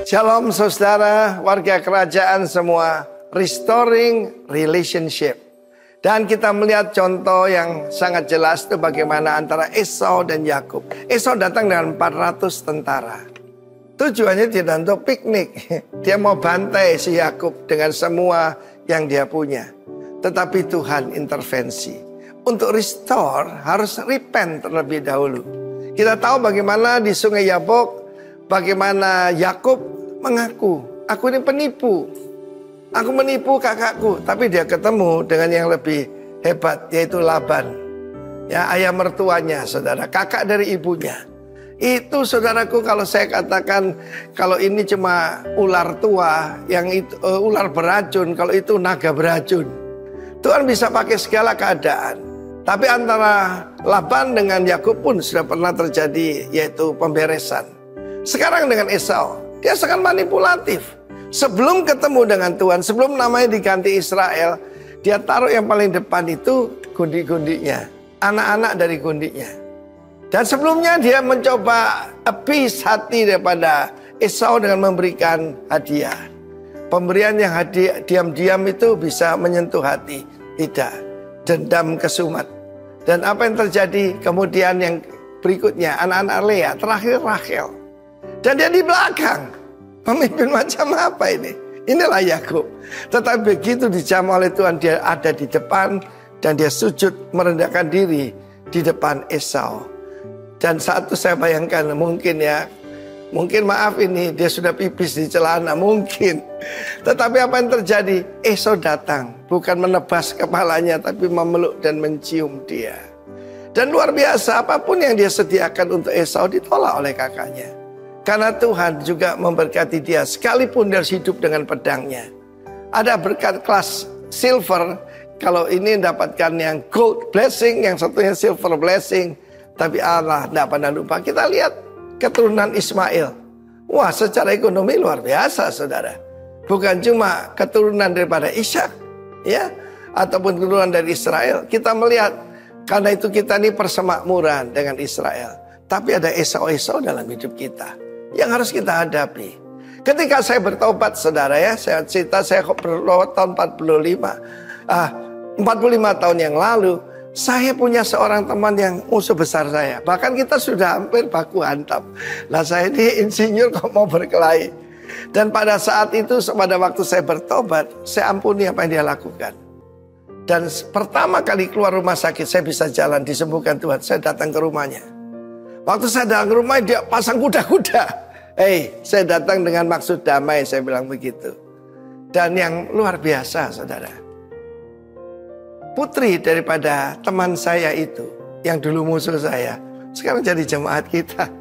Shalom saudara, warga kerajaan semua, restoring relationship. Dan kita melihat contoh yang sangat jelas itu bagaimana antara Esau dan Yakub. Esau datang dengan 400 tentara. Tujuannya tidak untuk piknik. Dia mau bantai si Yakub dengan semua yang dia punya. Tetapi Tuhan intervensi. Untuk restore harus repent terlebih dahulu. Kita tahu bagaimana di Sungai Yabok, bagaimana Yakub mengaku, aku ini penipu. Aku menipu kakakku. Tapi dia ketemu dengan yang lebih hebat, yaitu Laban. Ya, ayah mertuanya, saudara, kakak dari ibunya. Itu saudaraku, kalau saya katakan kalau ini cuma ular tua, yang itu ular beracun, kalau itu naga beracun. Tuhan bisa pakai segala keadaan. Tapi antara Laban dengan Yakub pun sudah pernah terjadi, yaitu pemberesan. Sekarang dengan Esau, dia sangat manipulatif. Sebelum ketemu dengan Tuhan, sebelum namanya diganti Israel, dia taruh yang paling depan itu gundi-gundinya, anak-anak dari gundinya. Dan sebelumnya dia mencoba appease hati daripada Esau dengan memberikan hadiah. Pemberian yang hadiah diam-diam itu bisa menyentuh hati. Tidak, dendam kesumat. Dan apa yang terjadi kemudian yang berikutnya, anak-anak Lea, terakhir Rachel. Dan dia di belakang. Pemimpin macam apa ini? Inilah Yakub. Tetapi begitu dijamah oleh Tuhan, dia ada di depan dan dia sujud merendahkan diri di depan Esau. Dan satu saya bayangkan, mungkin maaf ini dia sudah pipis di celana, mungkin. Tetapi apa yang terjadi? Esau datang, bukan menebas kepalanya, tapi memeluk dan mencium dia. Dan luar biasa, apapun yang dia sediakan untuk Esau ditolak oleh kakaknya. Karena Tuhan juga memberkati dia, sekalipun dia harus hidup dengan pedangnya. Ada berkat kelas silver, kalau ini dapatkan yang gold blessing, yang satunya silver blessing. Tapi Allah tidak pernah lupa. Kita lihat keturunan Ismail. Wah, secara ekonomi luar biasa, saudara. Bukan cuma keturunan daripada Ishak, ya, ataupun keturunan dari Israel. Kita melihat, karena itu kita ini persemakmuran dengan Israel. Tapi ada Esau-Esau dalam hidup kita yang harus kita hadapi. Ketika saya bertobat, saudara, ya, saya cerita, saya bertobat tahun 45 tahun yang lalu. Saya punya seorang teman yang musuh besar saya. Bahkan kita sudah hampir baku hantam. Nah, saya ini insinyur kok mau berkelahi. Dan pada saat itu, pada waktu saya bertobat, saya ampuni apa yang dia lakukan. Dan pertama kali keluar rumah sakit, saya bisa jalan, disembuhkan Tuhan. Saya datang ke rumahnya. Waktu saya datang ke rumah, dia pasang kuda-kuda. Saya datang dengan maksud damai, saya bilang begitu. Dan yang luar biasa, saudara, putri daripada teman saya itu, yang dulu musuh saya, sekarang jadi jemaat kita.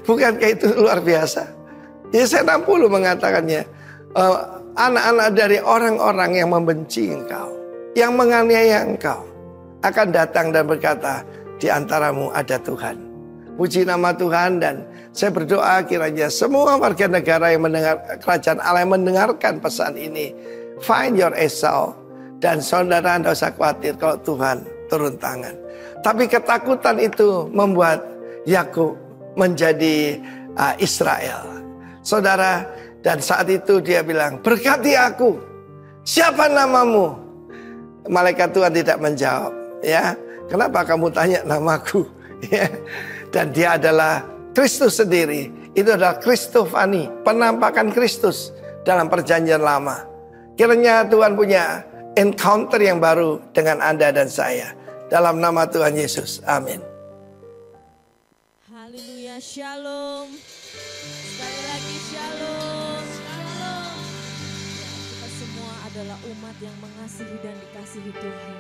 Bukankah itu luar biasa? Ya, saya 60 mengatakannya, anak-anak dari orang-orang yang membenci engkau, yang menganiaya engkau, akan datang dan berkata, di antaramu ada Tuhan. Puji nama Tuhan, dan saya berdoa kiranya semua warga negara yang mendengar, kerajaan Allah yang mendengarkan pesan ini, find your Esau. Dan saudara tidak usah khawatir kalau Tuhan turun tangan. Tapi ketakutan itu membuat Yakub menjadi Israel. Saudara, dan saat itu dia bilang, berkati aku, siapa namamu? Malaikat Tuhan tidak menjawab. Ya, kenapa kamu tanya namaku? Ya. Dan dia adalah Kristus sendiri. Itu adalah Kristofani, penampakan Kristus dalam perjanjian lama. Kiranya Tuhan punya encounter yang baru dengan Anda dan saya. Dalam nama Tuhan Yesus, amin. Haleluya, shalom. Sekali lagi shalom. Shalom. Ya, kita semua adalah umat yang mengasihi dan dikasihi Tuhan.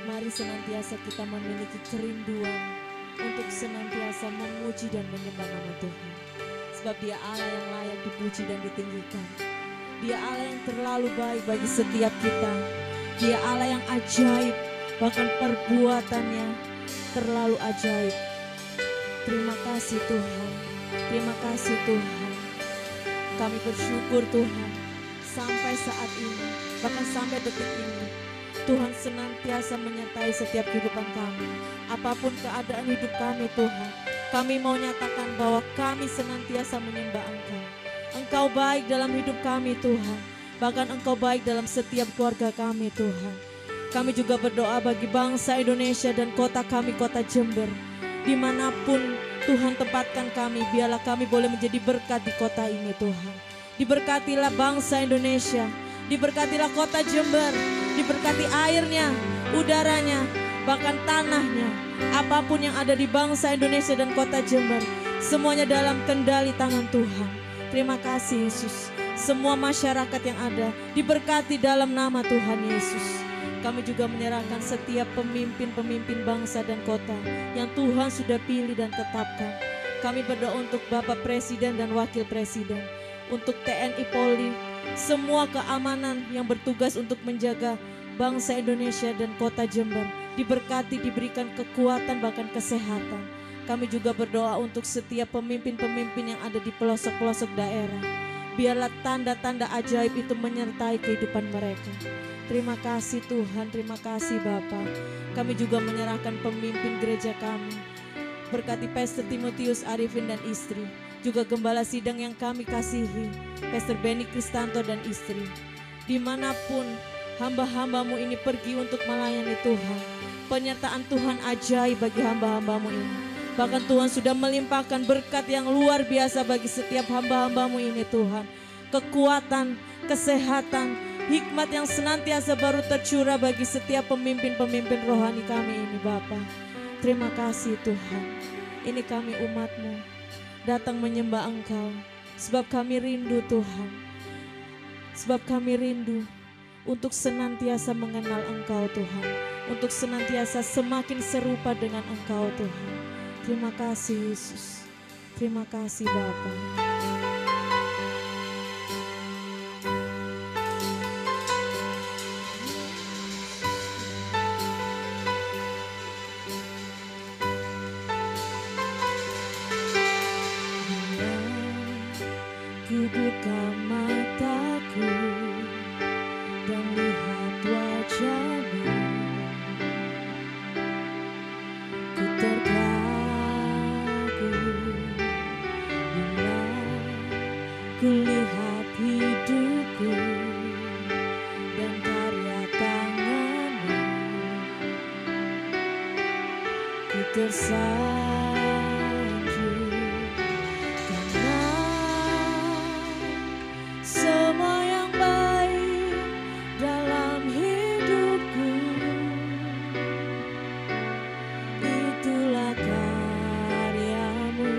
Mari senantiasa kita memiliki kerinduan untuk senantiasa memuji dan menyembah nama Tuhan. Sebab Dia Allah yang layak dipuji dan ditinggikan. Dia Allah yang terlalu baik bagi setiap kita. Dia Allah yang ajaib, bahkan perbuatannya terlalu ajaib. Terima kasih Tuhan. Terima kasih Tuhan. Kami bersyukur Tuhan, sampai saat ini, bahkan sampai detik ini, Tuhan senantiasa menyertai setiap kehidupan kami. Apapun keadaan hidup kami Tuhan, Kami mau nyatakan bahwa kami senantiasa menyembah Engkau. Engkau baik dalam hidup kami Tuhan. Bahkan Engkau baik dalam setiap keluarga kami Tuhan. Kami juga berdoa bagi bangsa Indonesia dan kota kami, kota Jember. Dimanapun Tuhan tempatkan kami, biarlah kami boleh menjadi berkat di kota ini Tuhan. Diberkatilah bangsa Indonesia, diberkatilah kota Jember, diberkati airnya, udaranya, bahkan tanahnya. Apapun yang ada di bangsa Indonesia dan kota Jember, semuanya dalam kendali tangan Tuhan. Terima kasih Yesus. Semua masyarakat yang ada diberkati dalam nama Tuhan Yesus. Kami juga menyerahkan setiap pemimpin-pemimpin bangsa dan kota yang Tuhan sudah pilih dan tetapkan. Kami berdoa untuk Bapak Presiden dan Wakil Presiden, untuk TNI Polri, semua keamanan yang bertugas untuk menjaga bangsa Indonesia dan kota Jember. Diberkati, diberikan kekuatan bahkan kesehatan. Kami juga berdoa untuk setiap pemimpin-pemimpin yang ada di pelosok-pelosok daerah. Biarlah tanda-tanda ajaib itu menyertai kehidupan mereka. Terima kasih Tuhan, terima kasih Bapa. Kami juga menyerahkan pemimpin gereja kami. Berkati Pastor Timotius Arifin dan istri. Juga gembala sidang yang kami kasihi, Pastor Benny Kristanto dan istri. Dimanapun hamba-hambamu ini pergi untuk melayani Tuhan, penyertaan Tuhan ajaib bagi hamba-hambamu ini. Bahkan Tuhan sudah melimpahkan berkat yang luar biasa bagi setiap hamba-hambamu ini Tuhan. Kekuatan, kesehatan, hikmat yang senantiasa baru tercurah bagi setiap pemimpin-pemimpin rohani kami ini Bapa. Terima kasih Tuhan. Ini kami umat-Mu datang menyembah Engkau. Sebab kami rindu Tuhan. Sebab kami rindu untuk senantiasa mengenal Engkau Tuhan. Untuk senantiasa semakin serupa dengan Engkau Tuhan. Terima kasih Yesus. Terima kasih Bapa. Ku buka mataku dan lihat wajah-Mu, ku terkagum bila ku lihat hidupku dan karya tangan-Mu, ku tersanjung karena semua yang baik dalam hidupku, itulah karya-Mu.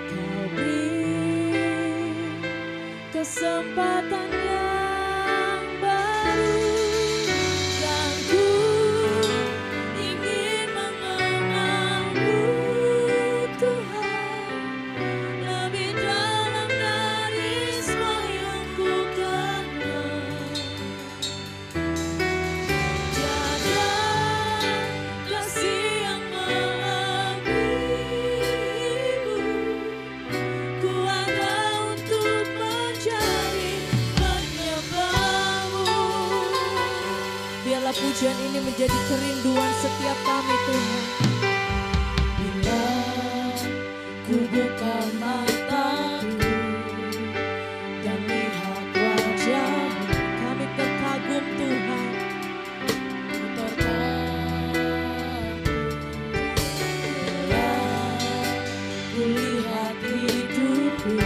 Kau beri kesempatan yang baru dan ku ingin mengenal-Mu Tuhan lebih dalam dari semua yang ku kenal. Tiada kasih yang melebihi-Mu, ku ada untuk menjadi penyembah-Mu. Biarlah pujian ini menjadi kerinduan setiap kami Tuhan. Bila ku buka mataku dan lihat wajah-Mu, kami terkagum Tuhan. Ku terkagum bila ku lihat hidupku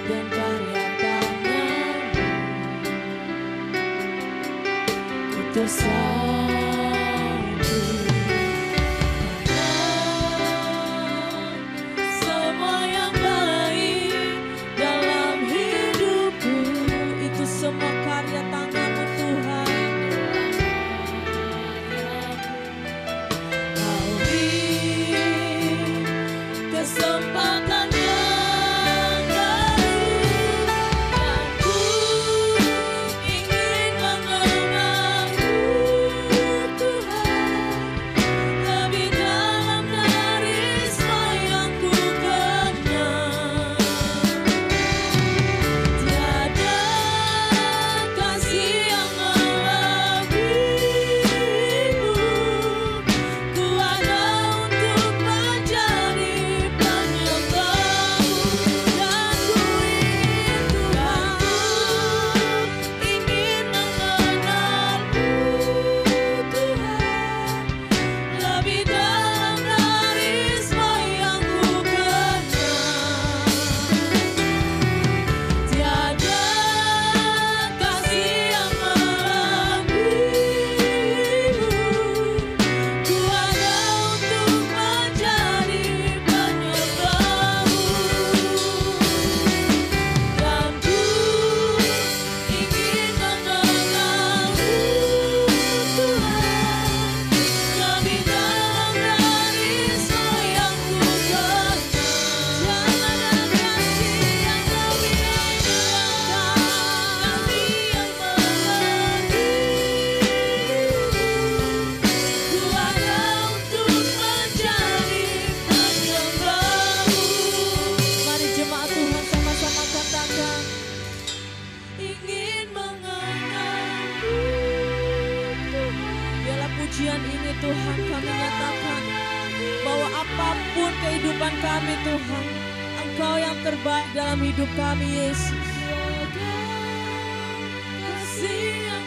dan karya tangan-Mu, ku tersanjung karena semua pujian ini Tuhan, kami nyatakan bahwa apapun kehidupan kami Tuhan, Engkau yang terbaik dalam hidup kami Yesus. Kasih yang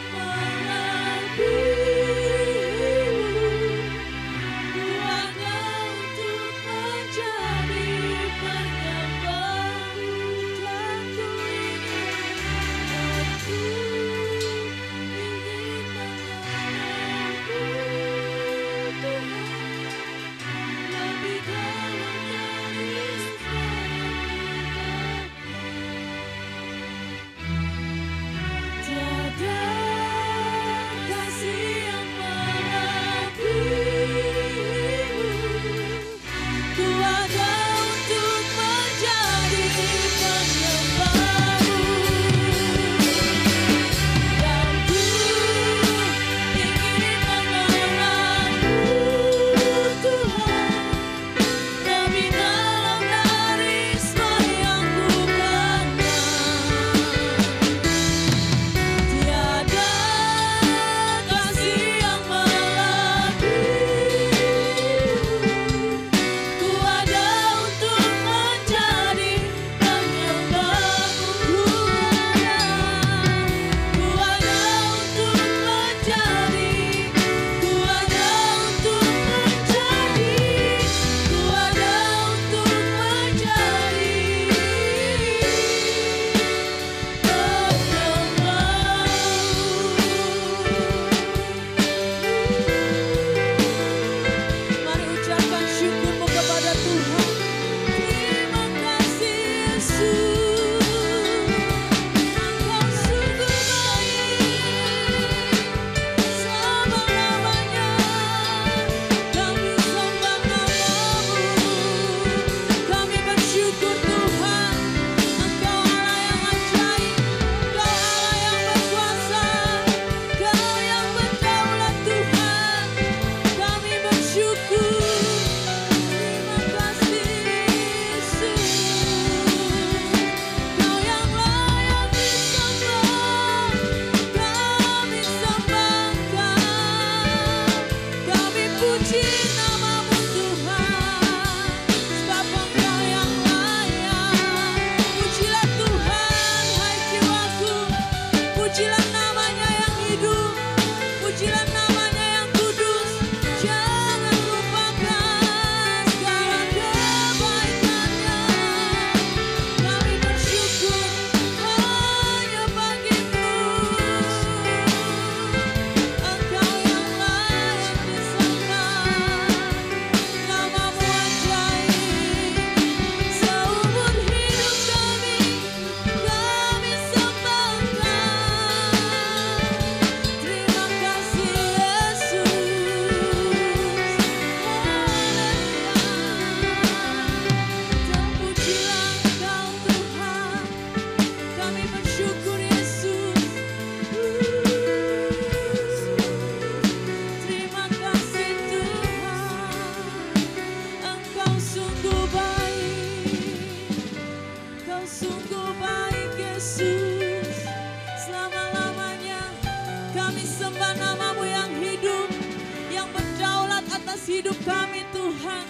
hidup kami Tuhan.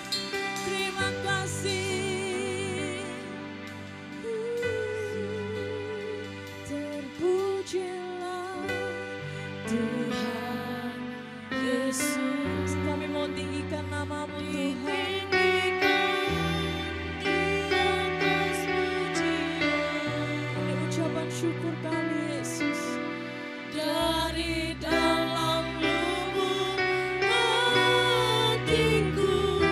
Terima kasih. Terpujilah Tuhan Yesus. Kami mau tinggikan nama-Mu Tuhan. Ini ucapan syukur kami Yesus. Dari dalam lubuk hatiku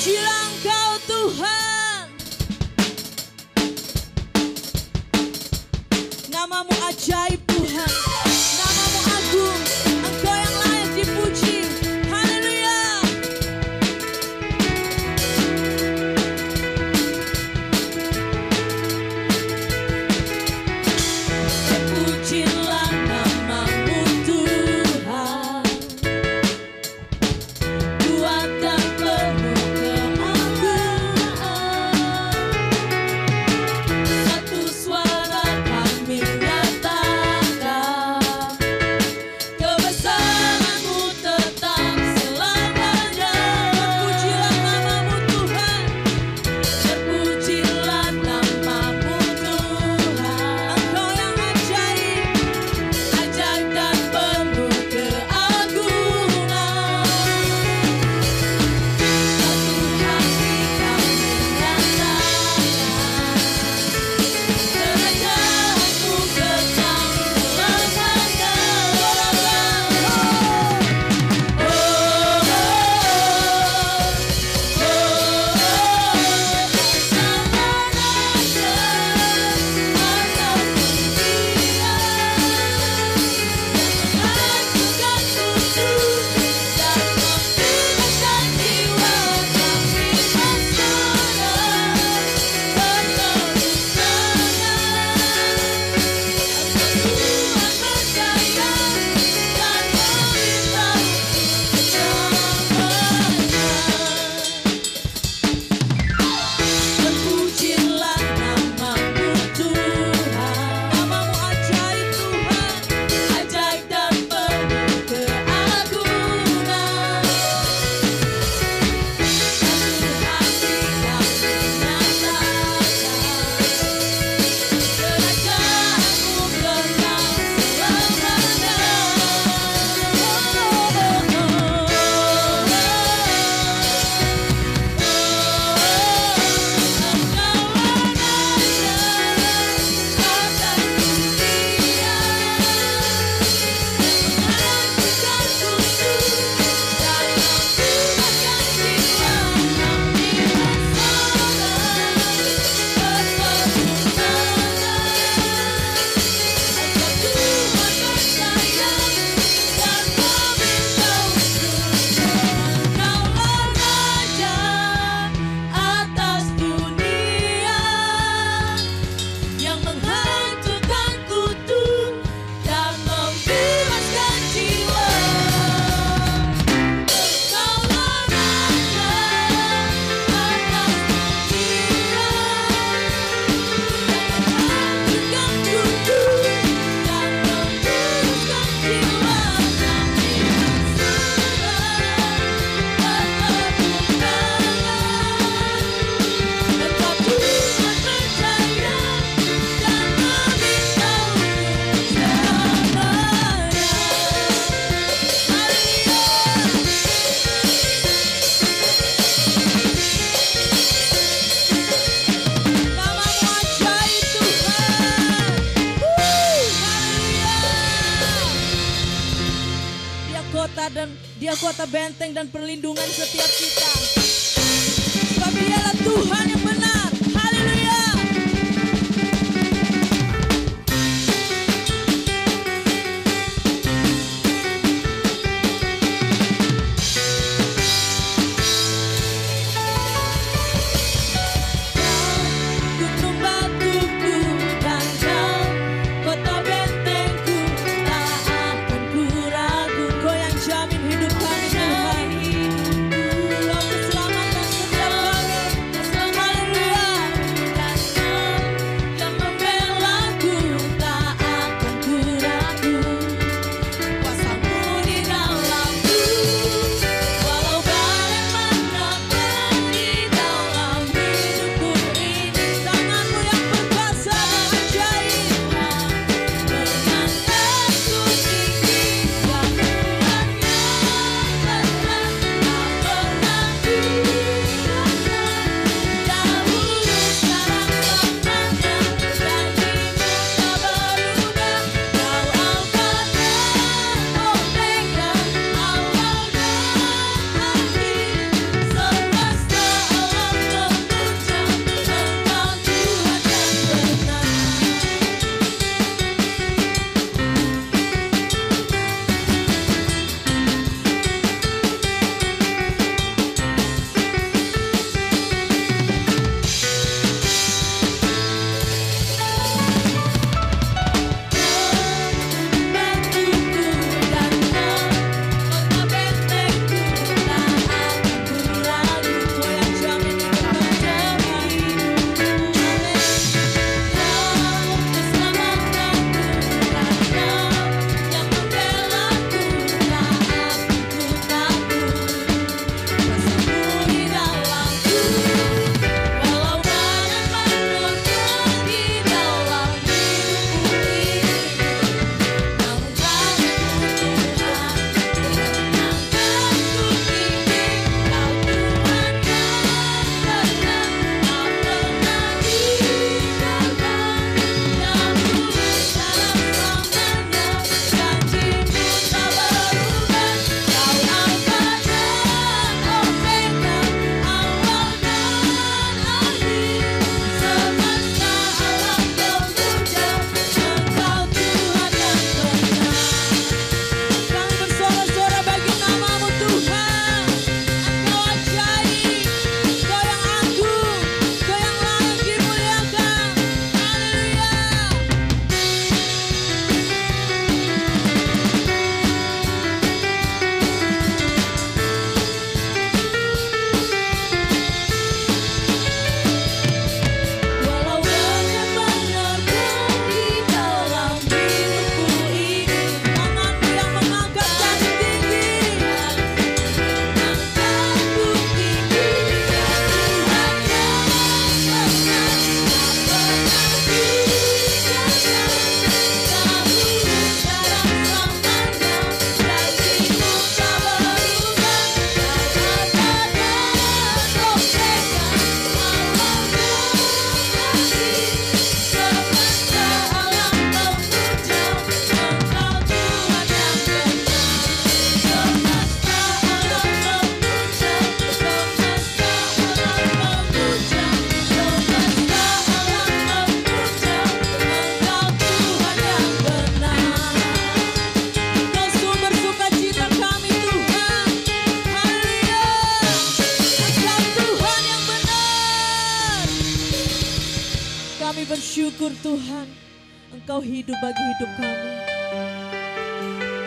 Terpujilah Engkau Tuhan. Namamu ajaib Tuhan, namamu agung, Engkau yang layak dipuji. Haleluya. Terpujilah namamu Tuhan, kuat dan penuh keagungan. Satu suara kami nyatakan, kebesaran-Mu tetap selamanya. Terpujilah namamu Tuhan, terpujilah namamu Tuhan. Engkau yang ajaib, ajaib dan penuh keagungan. Satu hati kami nyatakan, kerajaan-Mu kekal selamanya. Terpujilah namamu Tuhan, namamu ajaib Tuhan, ajaib dan penuh keagungan. Satu hati kami nyatakan, kerajaan-Mu kekal selamanya. Atas dunia yang menghancurkan kutu dan membebaskan jiwa. Engkaulah Raja atas dunia yang menghancurkan kutu dan membebaskan jiwa. Kami berserah, tetap Tuhan percaya dan meminta untuk selamanya. Namamu ajaib Tuhan. Haleluya. Dia kota benteng dan perlindungan setiap kita. Sebab Dialah Tuhan yang benar. Haleluya. Gunung batuku dan Kau, kota bentengku, tak akan ku ragu. Kau yang jamin hidup kami Tuhan. Kau keselamatan setiap kami. bersyukur Tuhan, Engkau hidup bagi hidup kami.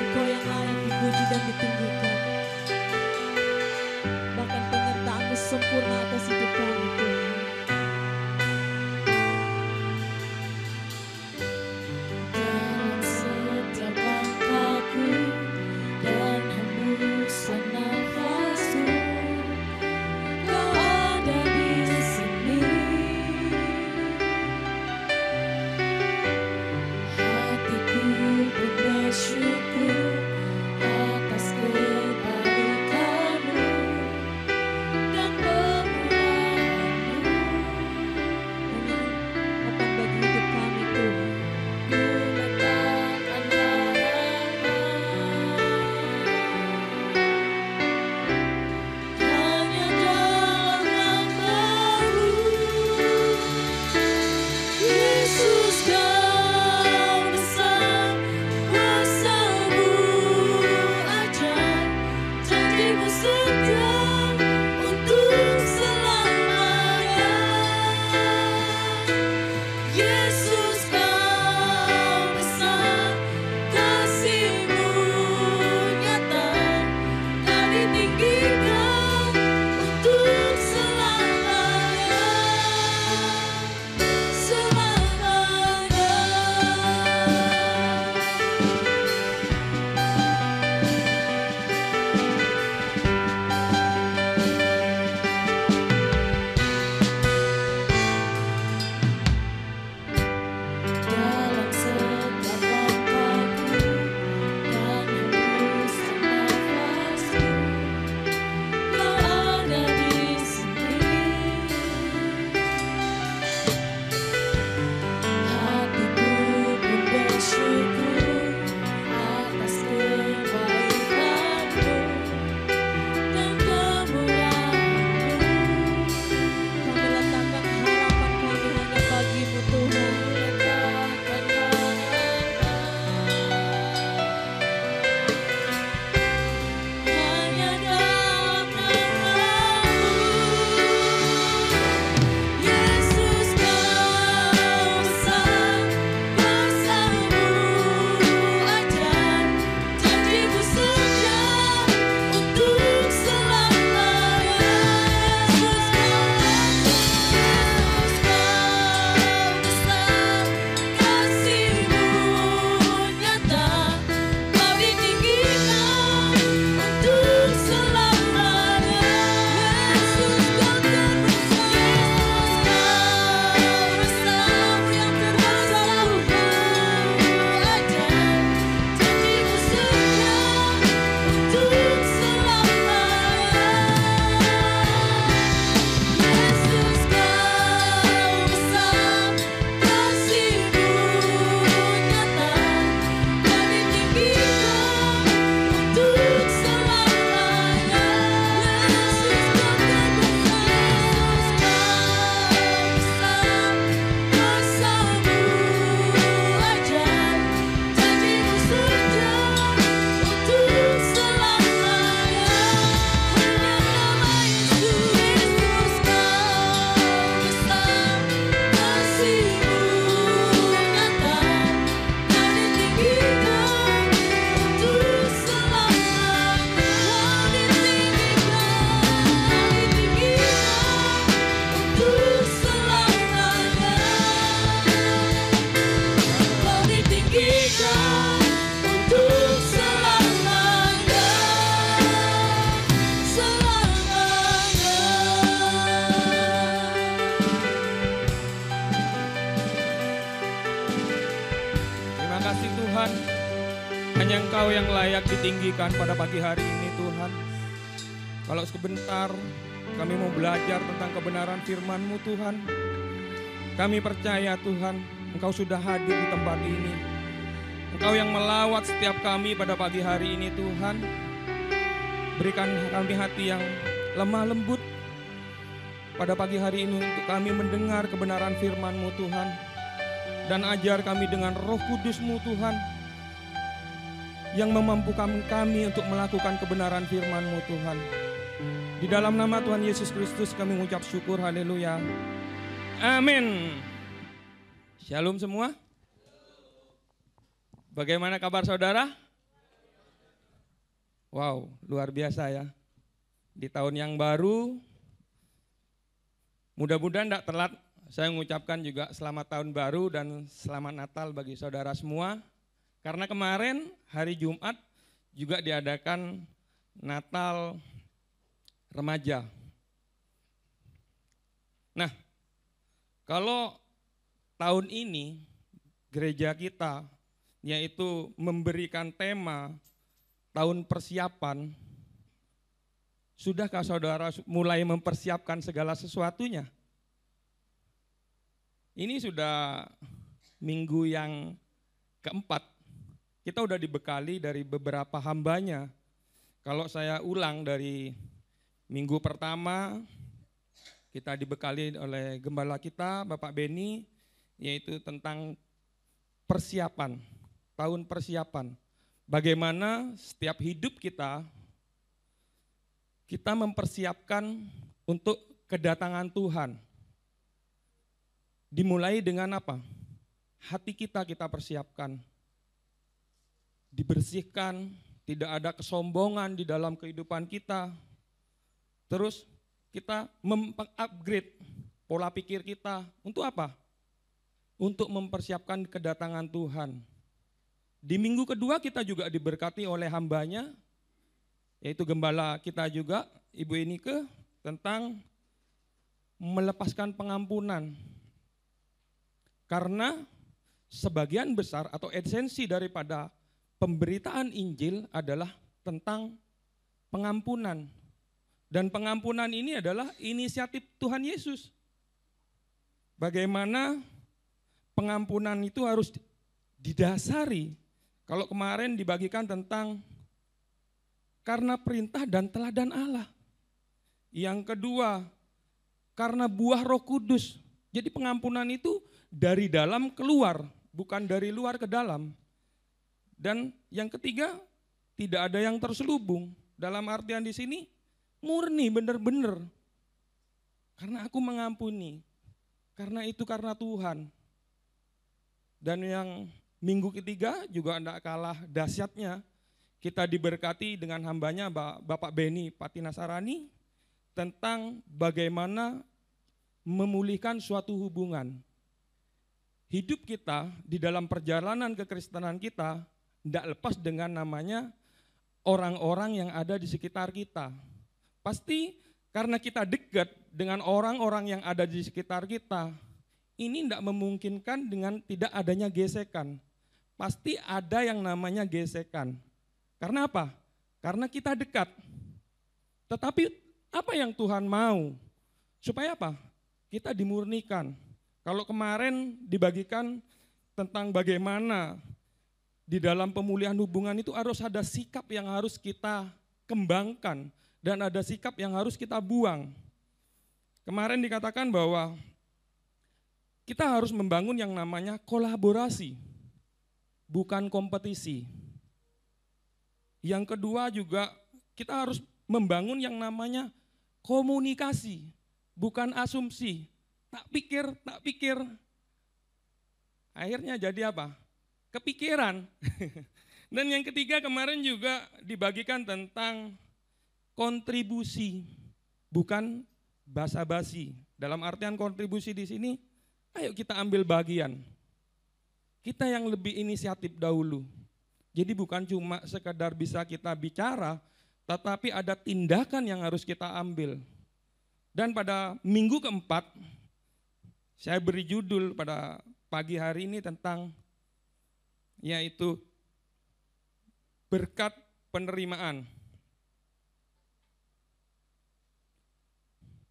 Engkau yang layak dipuji dan ditinggikan. Bahkan penyertaan-Mu sempurna atas hidup kami Tuhan. Dalam setiap langkahku dan hembusan nafasku, Kau ada di sini. Hatiku pun bersyukur atas kebaikan-Mu dan pemurahan-Mu. Hanya Engkau bagi hidup kami Tuhan. Ku letakkan hanya dalam nama-Mu. Yesus, Kau besar, kuasa-Mu ajaib, janji-Mu setia untuk selamanya. Yesus, Kau besar, kasih-Mu nyata, Kau ditinggikan untuk selamanya. Selamanya. Dalam setiap langkahku dan hembusan nafasku, Kau ada di sini. Hatiku pun bersyukur atas kebaikan-Mu dan kemurahan-Mu. Kami letakkan harapan kami hanya bagi-Mu Tuhan. Hanya dalam nama-Mu. Yesus, Kau besar, kuasa-Mu ajaib, janji-Mu setia untuk selamanya. Yesus, Kau besar, kasih-Mu nyata, Kau ditinggikan untuk selamanya. Yesus, Kau terbesar, yang terbesar, ajaib, janji-Mu setia untuk selamanya. Yesus, Kau besar, kasih-Mu nyata, Kau ditinggikan untuk selamanya. Yesus, Kau terbesar, kuasa-Mu ajaib, janji-Mu setia untuk selamanya. Hanya nama Yesus, Kau besar, kasih-Mu nyata, Kau ditinggikan untuk selamanya. Kau ditinggikan untuk selamanya. Kau ditinggikan untuk selamanya. Terima kasih Tuhan, hanya Engkau yang layak ditinggikan pada pagi hari ini Tuhan. Kalau sebentar kami mau belajar tentang kebenaran firman-Mu Tuhan. Kami percaya Tuhan, Engkau sudah hadir di tempat ini. Engkau yang melawat setiap kami pada pagi hari ini Tuhan. Berikan kami hati yang lemah lembut pada pagi hari ini untuk kami mendengar kebenaran firman-Mu Tuhan. Dan ajar kami dengan Roh Kudus-Mu Tuhan, yang memampukan kami untuk melakukan kebenaran firman-Mu Tuhan. Di dalam nama Tuhan Yesus Kristus kami mengucap syukur, haleluya. Amin. Shalom semua. Bagaimana kabar saudara? Wow, luar biasa ya. Di tahun yang baru, mudah-mudahan tidak telat. Saya mengucapkan juga selamat tahun baru dan selamat Natal bagi saudara semua. Karena kemarin hari Jumat juga diadakan Natal remaja. Nah, kalau tahun ini gereja kita yaitu memberikan tema tahun persiapan, sudahkah saudara mulai mempersiapkan segala sesuatunya? Ini sudah minggu yang keempat, kita udah dibekali dari beberapa hambanya. Kalau saya ulang dari minggu pertama, kita dibekali oleh gembala kita, Bapak Beni, yaitu tentang persiapan, tahun persiapan. Bagaimana setiap hidup kita mempersiapkan untuk kedatangan Tuhan. Dimulai dengan apa? Hati kita persiapkan. Dibersihkan, tidak ada kesombongan di dalam kehidupan kita. Terus kita mengupgrade pola pikir kita. Untuk apa? Untuk mempersiapkan kedatangan Tuhan. Di minggu kedua kita juga diberkati oleh hambanya, yaitu gembala kita juga, Ibu Enike, tentang melepaskan pengampunan. Karena sebagian besar atau esensi daripada pemberitaan Injil adalah tentang pengampunan. Dan pengampunan ini adalah inisiatif Tuhan Yesus. Bagaimana pengampunan itu harus didasari. Kalau kemarin dibagikan tentang karena perintah dan teladan Allah. Yang kedua, karena buah Roh Kudus. Jadi pengampunan itu dari dalam keluar, bukan dari luar ke dalam. Dan yang ketiga, tidak ada yang terselubung. Dalam artian di sini murni, benar-benar. Karena aku mengampuni. Karena itu karena Tuhan. Dan yang minggu ketiga juga tidak kalah dahsyatnya, kita diberkati dengan hambanya Bapak Beni Patinasarani tentang bagaimana memulihkan suatu hubungan. Hidup kita di dalam perjalanan kekristenan kita tidak lepas dengan namanya orang-orang yang ada di sekitar kita. Pasti karena kita dekat dengan orang-orang yang ada di sekitar kita, ini tidak memungkinkan dengan tidak adanya gesekan. Pasti ada yang namanya gesekan. Karena apa? Karena kita dekat. Tetapi apa yang Tuhan mau? Supaya apa? Kita dimurnikan. Kalau kemarin dibagikan tentang bagaimana di dalam pemulihan hubungan itu harus ada sikap yang harus kita kembangkan dan ada sikap yang harus kita buang. Kemarin dikatakan bahwa kita harus membangun yang namanya kolaborasi, bukan kompetisi. Yang kedua juga kita harus membangun yang namanya komunikasi, bukan asumsi. Tak pikir. Akhirnya jadi apa? Kepikiran. Dan yang ketiga kemarin juga dibagikan tentang kontribusi, bukan basa-basi. Dalam artian kontribusi di sini, ayo kita ambil bagian. Kita yang lebih inisiatif dahulu. Jadi bukan cuma sekadar bisa kita bicara, tetapi ada tindakan yang harus kita ambil. Dan pada minggu keempat, saya beri judul pada pagi hari ini tentang yaitu berkat penerimaan.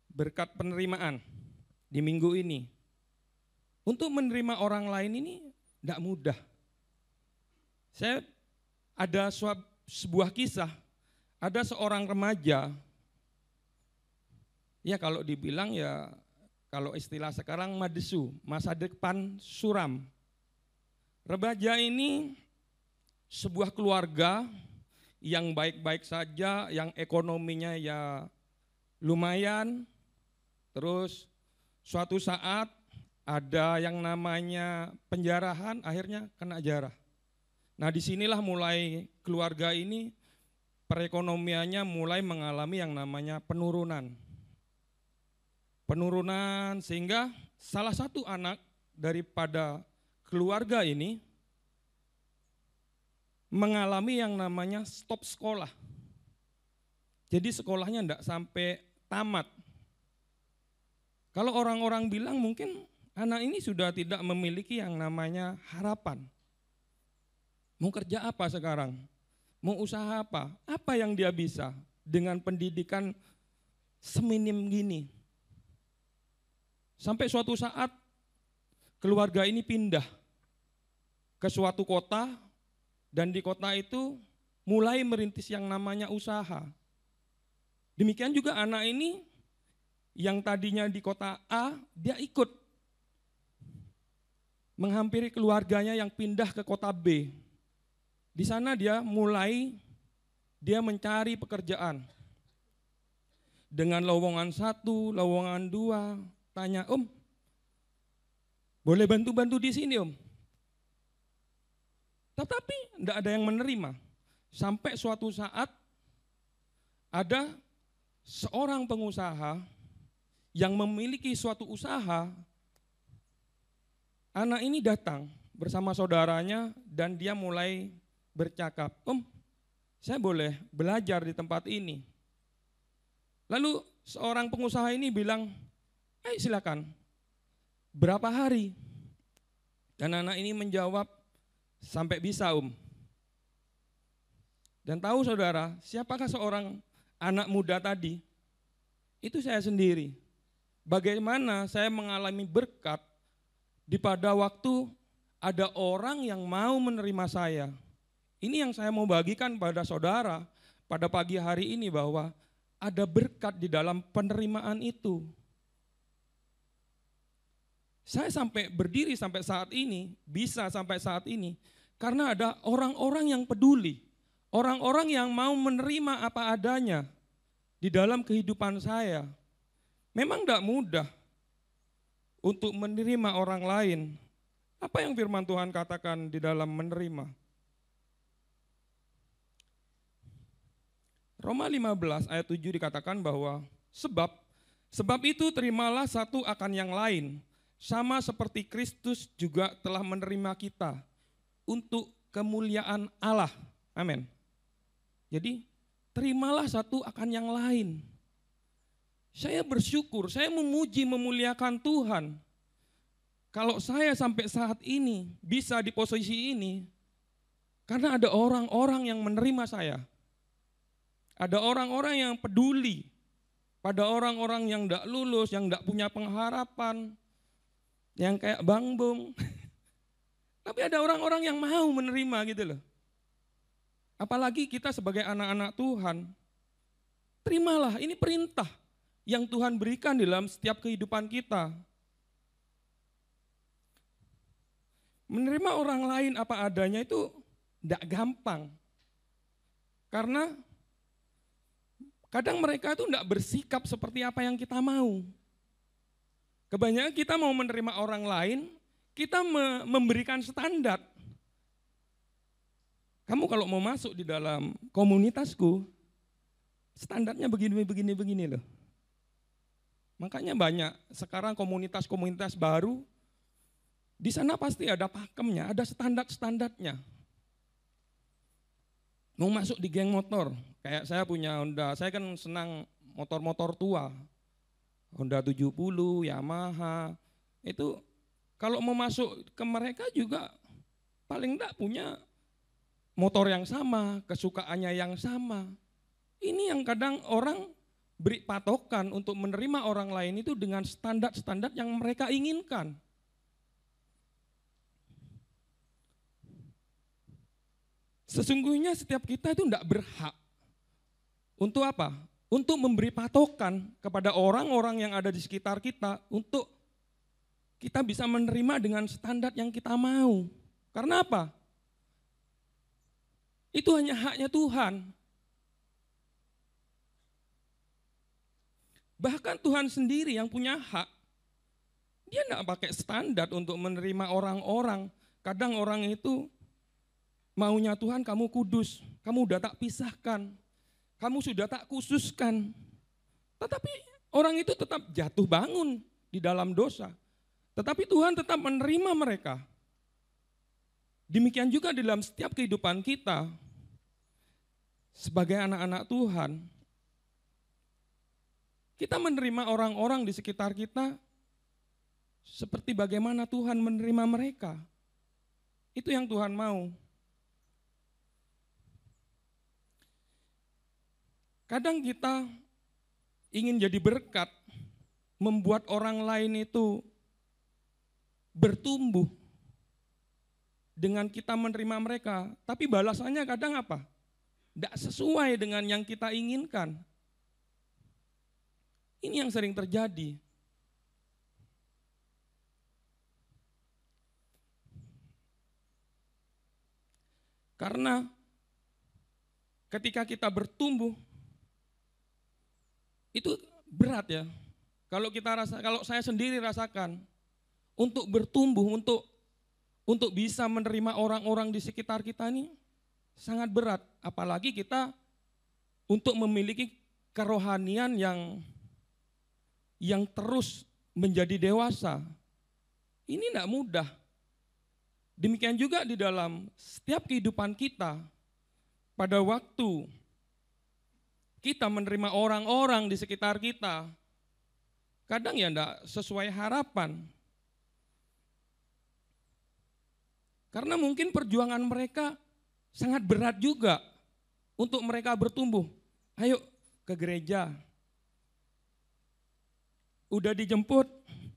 Berkat penerimaan di minggu ini. Untuk menerima orang lain ini tidak mudah. Saya ada sebuah kisah, ada seorang remaja, ya kalau dibilang ya, kalau istilah sekarang madesu, masa depan suram. Remaja ini sebuah keluarga yang baik-baik saja, yang ekonominya ya lumayan, terus suatu saat ada yang namanya penjarahan, akhirnya kena jarah. Nah disinilah mulai keluarga ini perekonomiannya mulai mengalami yang namanya penurunan. Penurunan sehingga salah satu anak daripada keluarga ini mengalami yang namanya stop sekolah. Jadi sekolahnya tidak sampai tamat. Kalau orang-orang bilang mungkin anak ini sudah tidak memiliki yang namanya harapan. Mau kerja apa sekarang? Mau usaha apa? Apa yang dia bisa dengan pendidikan seminim gini? Sampai suatu saat keluarga ini pindah ke suatu kota dan di kota itu mulai merintis yang namanya usaha. Demikian juga anak ini yang tadinya di kota A, dia ikut menghampiri keluarganya yang pindah ke kota B. Di sana dia mencari pekerjaan. Dengan lowongan 1, lowongan 2, tanya, "Om, boleh bantu-bantu di sini, Om?" Tetapi tidak ada yang menerima. Sampai suatu saat ada seorang pengusaha yang memiliki suatu usaha, anak ini datang bersama saudaranya dan dia mulai bercakap, "Om, saya boleh belajar di tempat ini?" Lalu seorang pengusaha ini bilang, silakan, berapa hari?" Dan anak ini menjawab, "Sampai bisa, Om." Dan tahu saudara, siapakah seorang anak muda tadi? Itu saya sendiri. Bagaimana saya mengalami berkat di pada waktu ada orang yang mau menerima saya. Ini yang saya mau bagikan pada saudara pada pagi hari ini, bahwa ada berkat di dalam penerimaan itu. Saya sampai berdiri sampai saat ini, bisa sampai saat ini, karena ada orang-orang yang peduli, orang-orang yang mau menerima apa adanya di dalam kehidupan saya. Memang tidak mudah untuk menerima orang lain. Apa yang firman Tuhan katakan di dalam menerima? Roma 15 ayat 7 dikatakan bahwa sebab itu terimalah satu akan yang lain, sama seperti Kristus juga telah menerima kita untuk kemuliaan Allah. Amin. Jadi terimalah satu akan yang lain. Saya bersyukur, saya memuji, memuliakan Tuhan. Kalau saya sampai saat ini bisa di posisi ini, karena ada orang-orang yang menerima saya. Ada orang-orang yang peduli pada orang-orang yang tidak lulus, yang tidak punya pengharapan, yang kayak Bang Bung. Tapi ada orang-orang yang mau menerima gitu loh. Apalagi kita sebagai anak-anak Tuhan, terimalah, ini perintah yang Tuhan berikan dalam setiap kehidupan kita. Menerima orang lain apa adanya itu tidak gampang. Karena kadang mereka itu tidak bersikap seperti apa yang kita mau. Kebanyakan kita mau menerima orang lain, kita memberikan standar. Kamu kalau mau masuk di dalam komunitasku, standarnya begini loh. Makanya banyak sekarang komunitas-komunitas baru, di sana pasti ada pakemnya, ada standar-standarnya. Mau masuk di geng motor, kayak saya punya Honda, saya kan senang motor-motor tua. Honda 70, Yamaha, itu kalau mau masuk ke mereka juga paling enggak punya motor yang sama, kesukaannya yang sama. Ini yang kadang orang beri patokan untuk menerima orang lain itu dengan standar-standar yang mereka inginkan. Sesungguhnya setiap kita itu tidak berhak. Untuk apa? Untuk memberi patokan kepada orang-orang yang ada di sekitar kita untuk kita bisa menerima dengan standar yang kita mau. Karena apa? Itu hanya haknya Tuhan. Bahkan Tuhan sendiri yang punya hak Dia enggak pakai standar untuk menerima orang-orang. Kadang orang itu maunya Tuhan kamu kudus, kamu udah tak pisahkan, kamu sudah tak khususkan. Tetapi orang itu tetap jatuh bangun di dalam dosa. Tetapi Tuhan tetap menerima mereka. Demikian juga dalam setiap kehidupan kita sebagai anak-anak Tuhan. Kita menerima orang-orang di sekitar kita seperti bagaimana Tuhan menerima mereka. Itu yang Tuhan mau. Kadang kita ingin jadi berkat, membuat orang lain itu bertumbuh dengan kita menerima mereka. Tapi balasannya kadang apa? Tidak sesuai dengan yang kita inginkan. Ini yang sering terjadi. Karena ketika kita bertumbuh, itu berat ya. Kalau saya sendiri rasakan, untuk bertumbuh, untuk bisa menerima orang-orang di sekitar kita ini sangat berat. Apalagi kita untuk memiliki kerohanian yang terus menjadi dewasa. Ini tidak mudah. Demikian juga di dalam setiap kehidupan kita, pada waktu kita menerima orang-orang di sekitar kita, kadang ya tidak sesuai harapan. Karena mungkin perjuangan mereka sangat berat juga untuk mereka bertumbuh. Ayo ke gereja. Udah dijemput,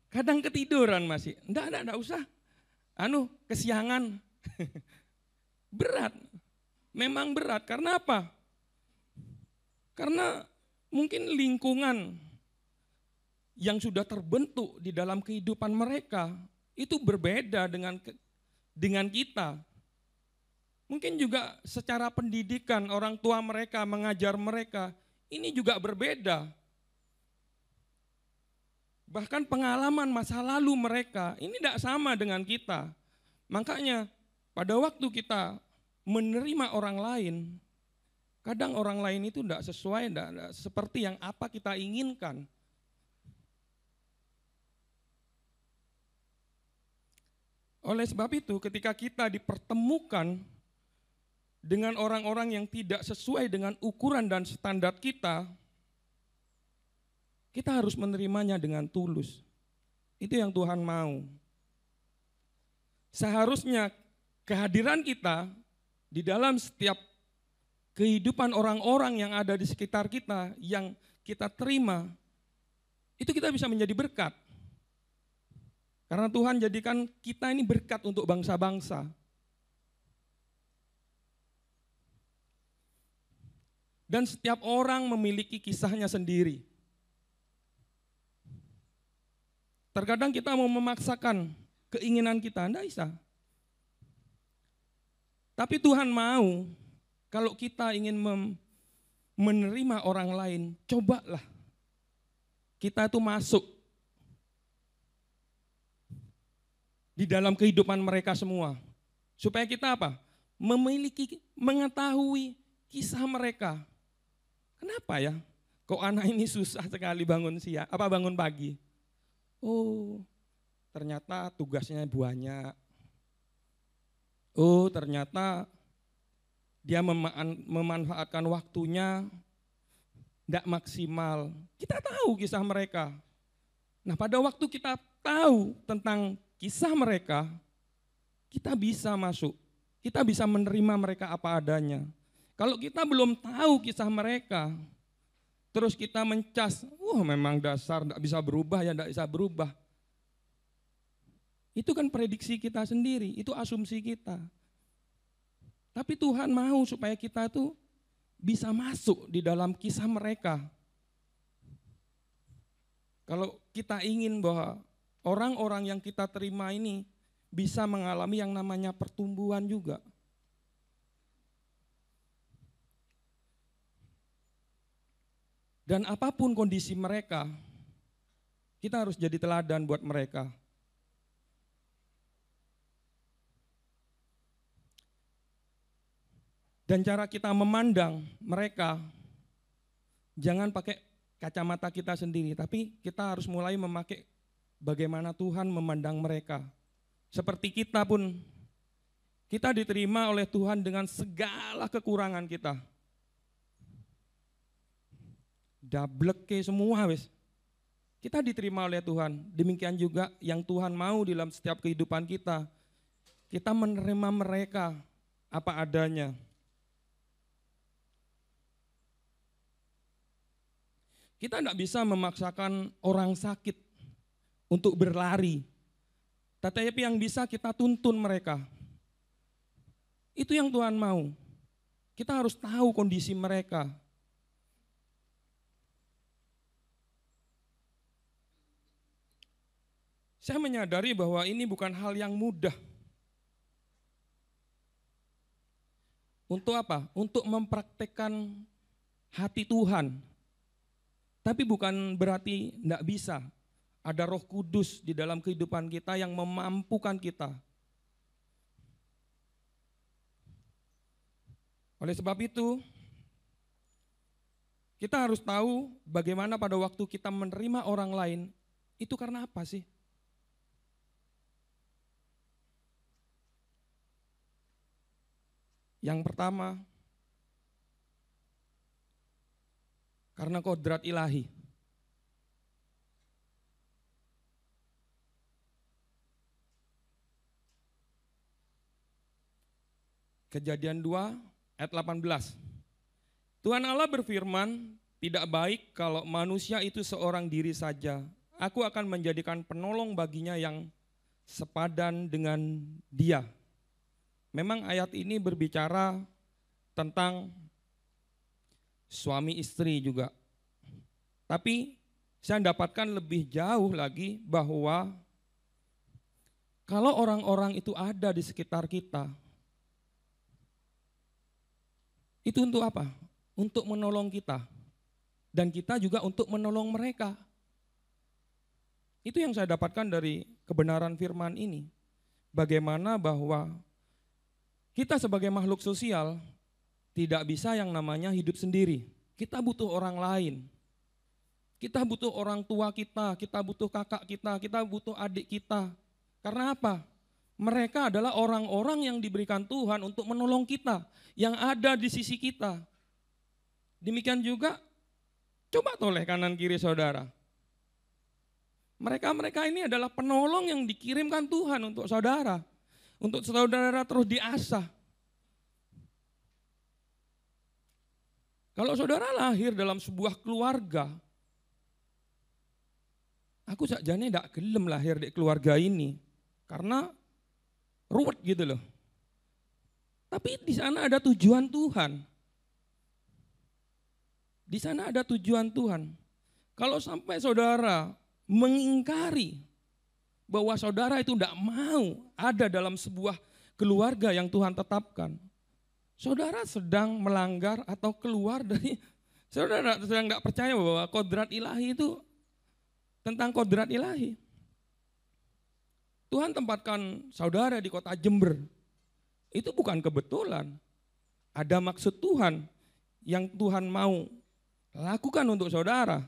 kadang ketiduran masih. Enggak usah. Kesiangan. Berat. Memang berat. Karena apa? Karena mungkin lingkungan yang sudah terbentuk di dalam kehidupan mereka itu berbeda dengan kita. Mungkin juga secara pendidikan orang tua mereka mengajar mereka ini juga berbeda. Bahkan pengalaman masa lalu mereka ini tidak sama dengan kita. Makanya pada waktu kita menerima orang lain, kadang orang lain itu tidak sesuai, tidak seperti yang apa kita inginkan. Oleh sebab itu ketika kita dipertemukan dengan orang-orang yang tidak sesuai dengan ukuran dan standar kita harus menerimanya dengan tulus. Itu yang Tuhan mau. Seharusnya kehadiran kita di dalam setiap kehidupan orang-orang yang ada di sekitar kita, yang kita terima, itu kita bisa menjadi berkat. Karena Tuhan jadikan kita ini berkat untuk bangsa-bangsa. Dan setiap orang memiliki kisahnya sendiri. Terkadang kita mau memaksakan keinginan kita, tidak bisa. Tapi Tuhan mau, kalau kita ingin menerima orang lain, cobalah kita itu masuk di dalam kehidupan mereka semua. Supaya kita apa? Mengetahui kisah mereka. Kenapa ya? Kok anak ini susah sekali bangun pagi? Oh, ternyata tugasnya banyak. Oh, ternyata dia memanfaatkan waktunya tidak maksimal. Kita tahu kisah mereka. Nah, pada waktu kita tahu tentang kisah mereka, kita bisa masuk. Kita bisa menerima mereka apa adanya. Kalau kita belum tahu kisah mereka, terus kita mencas, memang dasar tidak bisa berubah ya, tidak bisa berubah. Itu kan prediksi kita sendiri, itu asumsi kita. Tapi Tuhan mau supaya kita tuh bisa masuk di dalam kisah mereka. Kalau kita ingin bahwa orang-orang yang kita terima ini bisa mengalami yang namanya pertumbuhan juga. Dan apapun kondisi mereka, Kita harus jadi teladan buat mereka. Dan cara kita memandang mereka, jangan pakai kacamata kita sendiri, tapi kita harus mulai memakai bagaimana Tuhan memandang mereka. Seperti kita pun, kita diterima oleh Tuhan dengan segala kekurangan kita. Dableke semua wis. Kita diterima oleh Tuhan, demikian juga yang Tuhan mau dalam setiap kehidupan kita. Kita menerima mereka apa adanya. Kita tidak bisa memaksakan orang sakit untuk berlari. Tetapi yang bisa kita tuntun mereka. Itu yang Tuhan mau. Kita harus tahu kondisi mereka. Saya menyadari bahwa ini bukan hal yang mudah. Untuk apa? Untuk mempraktekkan hati Tuhan. Tapi bukan berarti tidak bisa. Ada Roh Kudus di dalam kehidupan kita yang memampukan kita. Oleh sebab itu, kita harus tahu bagaimana pada waktu kita menerima orang lain, itu karena apa sih? Yang pertama, karena kodrat ilahi. Kejadian 2 ayat 18. Tuhan Allah berfirman, tidak baik kalau manusia itu seorang diri saja. Aku akan menjadikan penolong baginya yang sepadan dengan dia. Memang ayat ini berbicara tentang suami istri juga. Tapi saya dapatkan lebih jauh lagi bahwa kalau orang-orang itu ada di sekitar kita, itu untuk apa? Untuk menolong kita. Dan kita juga untuk menolong mereka. Itu yang saya dapatkan dari kebenaran firman ini. Bagaimana bahwa kita sebagai makhluk sosial tidak bisa yang namanya hidup sendiri. Kita butuh orang lain. Kita butuh orang tua kita butuh kakak kita butuh adik kita. Karena apa? Mereka adalah orang-orang yang diberikan Tuhan untuk menolong kita, yang ada di sisi kita. Demikian juga, coba toleh kanan kiri saudara. Mereka ini adalah penolong yang dikirimkan Tuhan untuk saudara terus diasah. Kalau saudara lahir dalam sebuah keluarga, aku sakjane tidak gelem lahir di keluarga ini, karena ruwet gitu loh. Tapi di sana ada tujuan Tuhan. Di sana ada tujuan Tuhan. Kalau sampai saudara mengingkari bahwa saudara itu tidak mau ada dalam sebuah keluarga yang Tuhan tetapkan, saudara sedang melanggar atau keluar dari, saudara sedang tidak percaya bahwa kodrat ilahi itu tentang kodrat ilahi. Tuhan tempatkan saudara di kota Jember, itu bukan kebetulan. Ada maksud Tuhan yang Tuhan mau lakukan untuk saudara.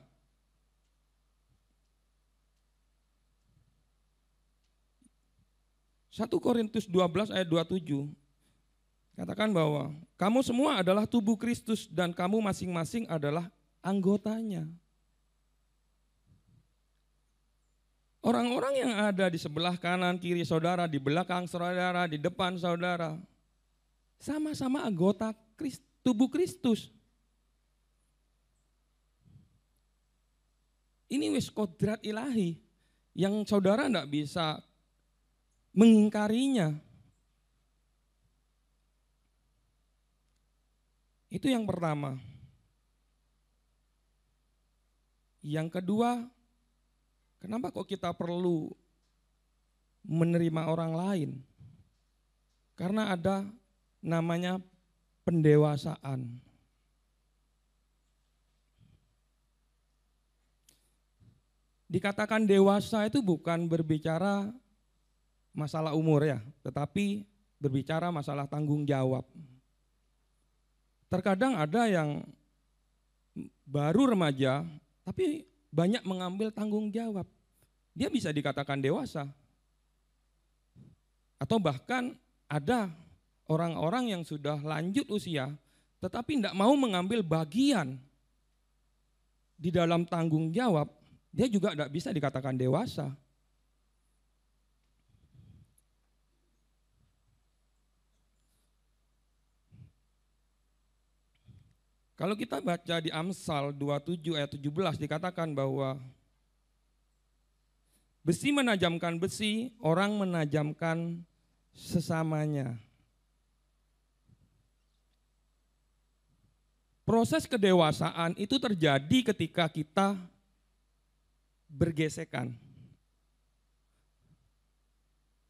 1 Korintus 12 ayat 27 katakan bahwa kamu semua adalah tubuh Kristus dan kamu masing-masing adalah anggotanya. Orang-orang yang ada di sebelah kanan kiri saudara, di belakang saudara, di depan saudara, sama-sama anggota tubuh Kristus. Ini wis kodrat ilahi yang saudara tidak bisa mengingkarinya. Itu yang pertama. Yang kedua, kenapa kok kita perlu menerima orang lain? Karena ada namanya pendewasaan. Dikatakan dewasa itu bukan berbicara masalah umur ya, tetapi berbicara masalah tanggung jawab. Terkadang ada yang baru remaja, tapi banyak mengambil tanggung jawab. Dia bisa dikatakan dewasa. Atau bahkan ada orang-orang yang sudah lanjut usia, tetapi tidak mau mengambil bagian di dalam tanggung jawab, dia juga tidak bisa dikatakan dewasa. Kalau kita baca di Amsal 27 ayat 17 dikatakan bahwa besi menajamkan besi, orang menajamkan sesamanya. Proses kedewasaan itu terjadi ketika kita bergesekan.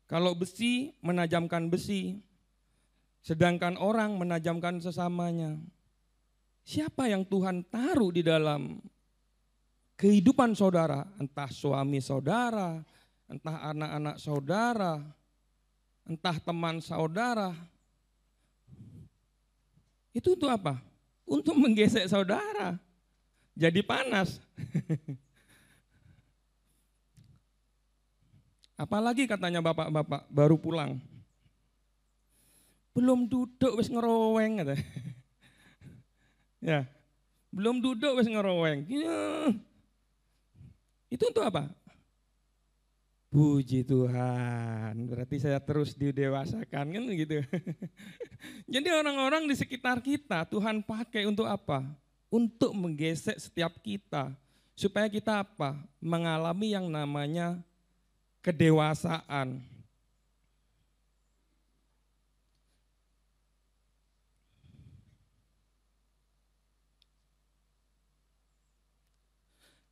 Kalau besi menajamkan besi, sedangkan orang menajamkan sesamanya. Siapa yang Tuhan taruh di dalam kehidupan saudara, entah suami saudara, entah anak-anak saudara, entah teman saudara, itu untuk apa? Untuk menggesek saudara, jadi panas. Apalagi katanya bapak-bapak baru pulang, belum duduk wis ngeroweng kata. Ya, belum duduk wis ngeroweng. Ya. Itu untuk apa? Puji Tuhan, berarti saya terus didewasakan kan gitu. Jadi orang-orang di sekitar kita Tuhan pakai untuk apa? Untuk menggesek setiap kita. Supaya kita apa? Mengalami yang namanya kedewasaan.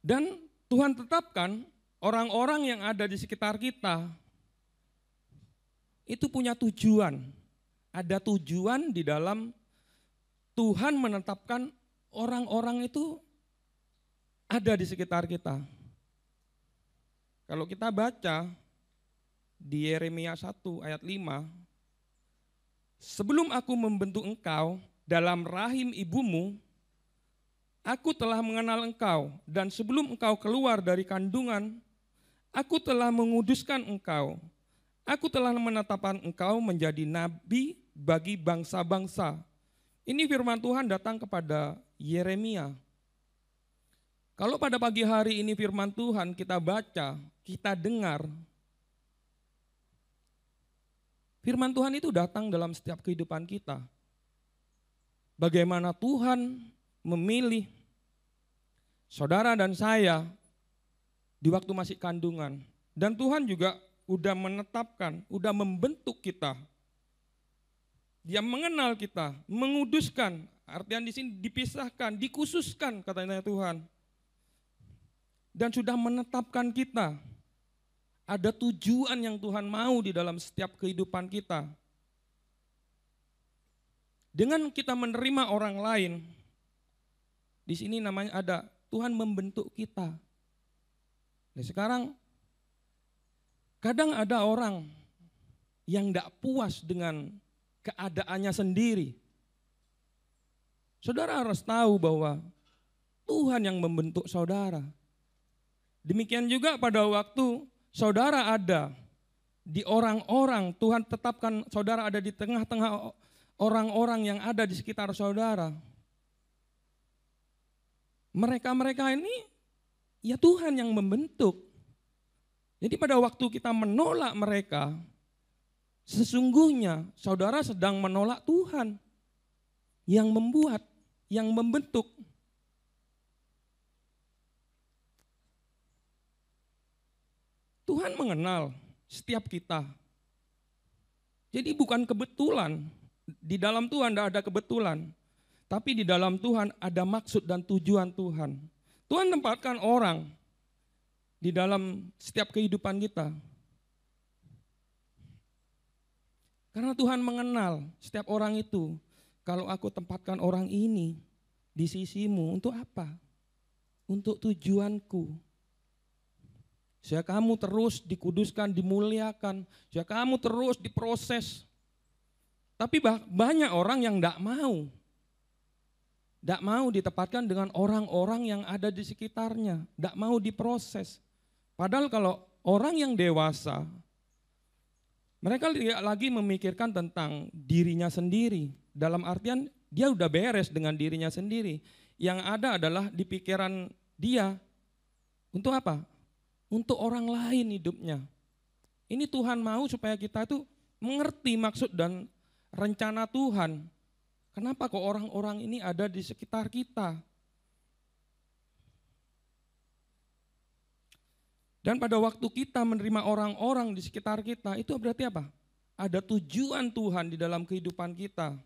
Dan Tuhan tetapkan orang-orang yang ada di sekitar kita itu punya tujuan. Ada tujuan di dalam Tuhan menetapkan orang-orang itu ada di sekitar kita. Kalau kita baca di Yeremia 1 ayat 5, sebelum aku membentuk engkau dalam rahim ibumu, aku telah mengenal engkau, dan sebelum engkau keluar dari kandungan, aku telah menguduskan engkau. Aku telah menetapkan engkau menjadi nabi bagi bangsa-bangsa. Ini firman Tuhan datang kepada Yeremia. Kalau pada pagi hari ini firman Tuhan kita baca, kita dengar, firman Tuhan itu datang dalam setiap kehidupan kita. Bagaimana Tuhan memilih saudara dan saya di waktu masih kandungan. Dan Tuhan juga udah menetapkan, udah membentuk kita. Dia mengenal kita, menguduskan. Artian di sini dipisahkan, dikhususkan katanya Tuhan. Dan sudah menetapkan kita. Ada tujuan yang Tuhan mau di dalam setiap kehidupan kita. Dengan kita menerima orang lain, di sini namanya ada Tuhan membentuk kita. Nah, sekarang kadang ada orang yang tidak puas dengan keadaannya sendiri. Saudara harus tahu bahwa Tuhan yang membentuk saudara. Demikian juga pada waktu saudara ada di orang-orang, Tuhan tetapkan saudara ada di tengah-tengah orang-orang yang ada di sekitar saudara. Mereka-mereka ini ya Tuhan yang membentuk. Jadi pada waktu kita menolak mereka, sesungguhnya saudara sedang menolak Tuhan yang membuat, yang membentuk. Tuhan mengenal setiap kita. Jadi bukan kebetulan, di dalam Tuhan tidak ada kebetulan. Tapi di dalam Tuhan ada maksud dan tujuan Tuhan. Tuhan tempatkan orang di dalam setiap kehidupan kita. Karena Tuhan mengenal setiap orang itu. Kalau aku tempatkan orang ini di sisimu, untuk apa? Untuk tujuanku. supaya kamu terus dikuduskan, dimuliakan, supaya kamu terus diproses. Tapi banyak orang yang tidak mau. Tidak mau ditempatkan dengan orang-orang yang ada di sekitarnya. Tidak mau diproses. Padahal kalau orang yang dewasa, mereka tidak lagi memikirkan tentang dirinya sendiri. Dalam artian dia udah beres dengan dirinya sendiri. Yang ada adalah di pikiran dia. Untuk apa? Untuk orang lain hidupnya. Ini Tuhan mau supaya kita itu mengerti maksud dan rencana Tuhan. Kenapa kok orang-orang ini ada di sekitar kita? Dan pada waktu kita menerima orang-orang di sekitar kita, itu berarti apa? Ada tujuan Tuhan di dalam kehidupan kita.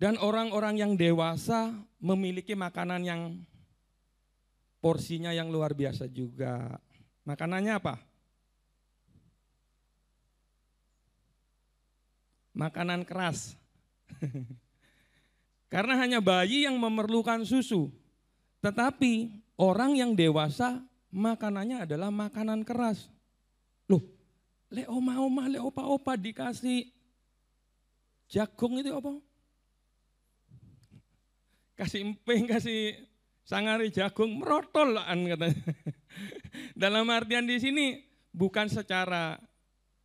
Dan orang-orang yang dewasa memiliki makanan yang porsinya yang luar biasa juga. Makanannya apa? Makanan keras. Karena hanya bayi yang memerlukan susu. Tetapi orang yang dewasa makanannya adalah makanan keras. Loh, le oma-oma, le opa-opa dikasih jagung itu apa? Kasih emping, kasih sangari jagung, merotolan katanya. Dalam artian di sini bukan secara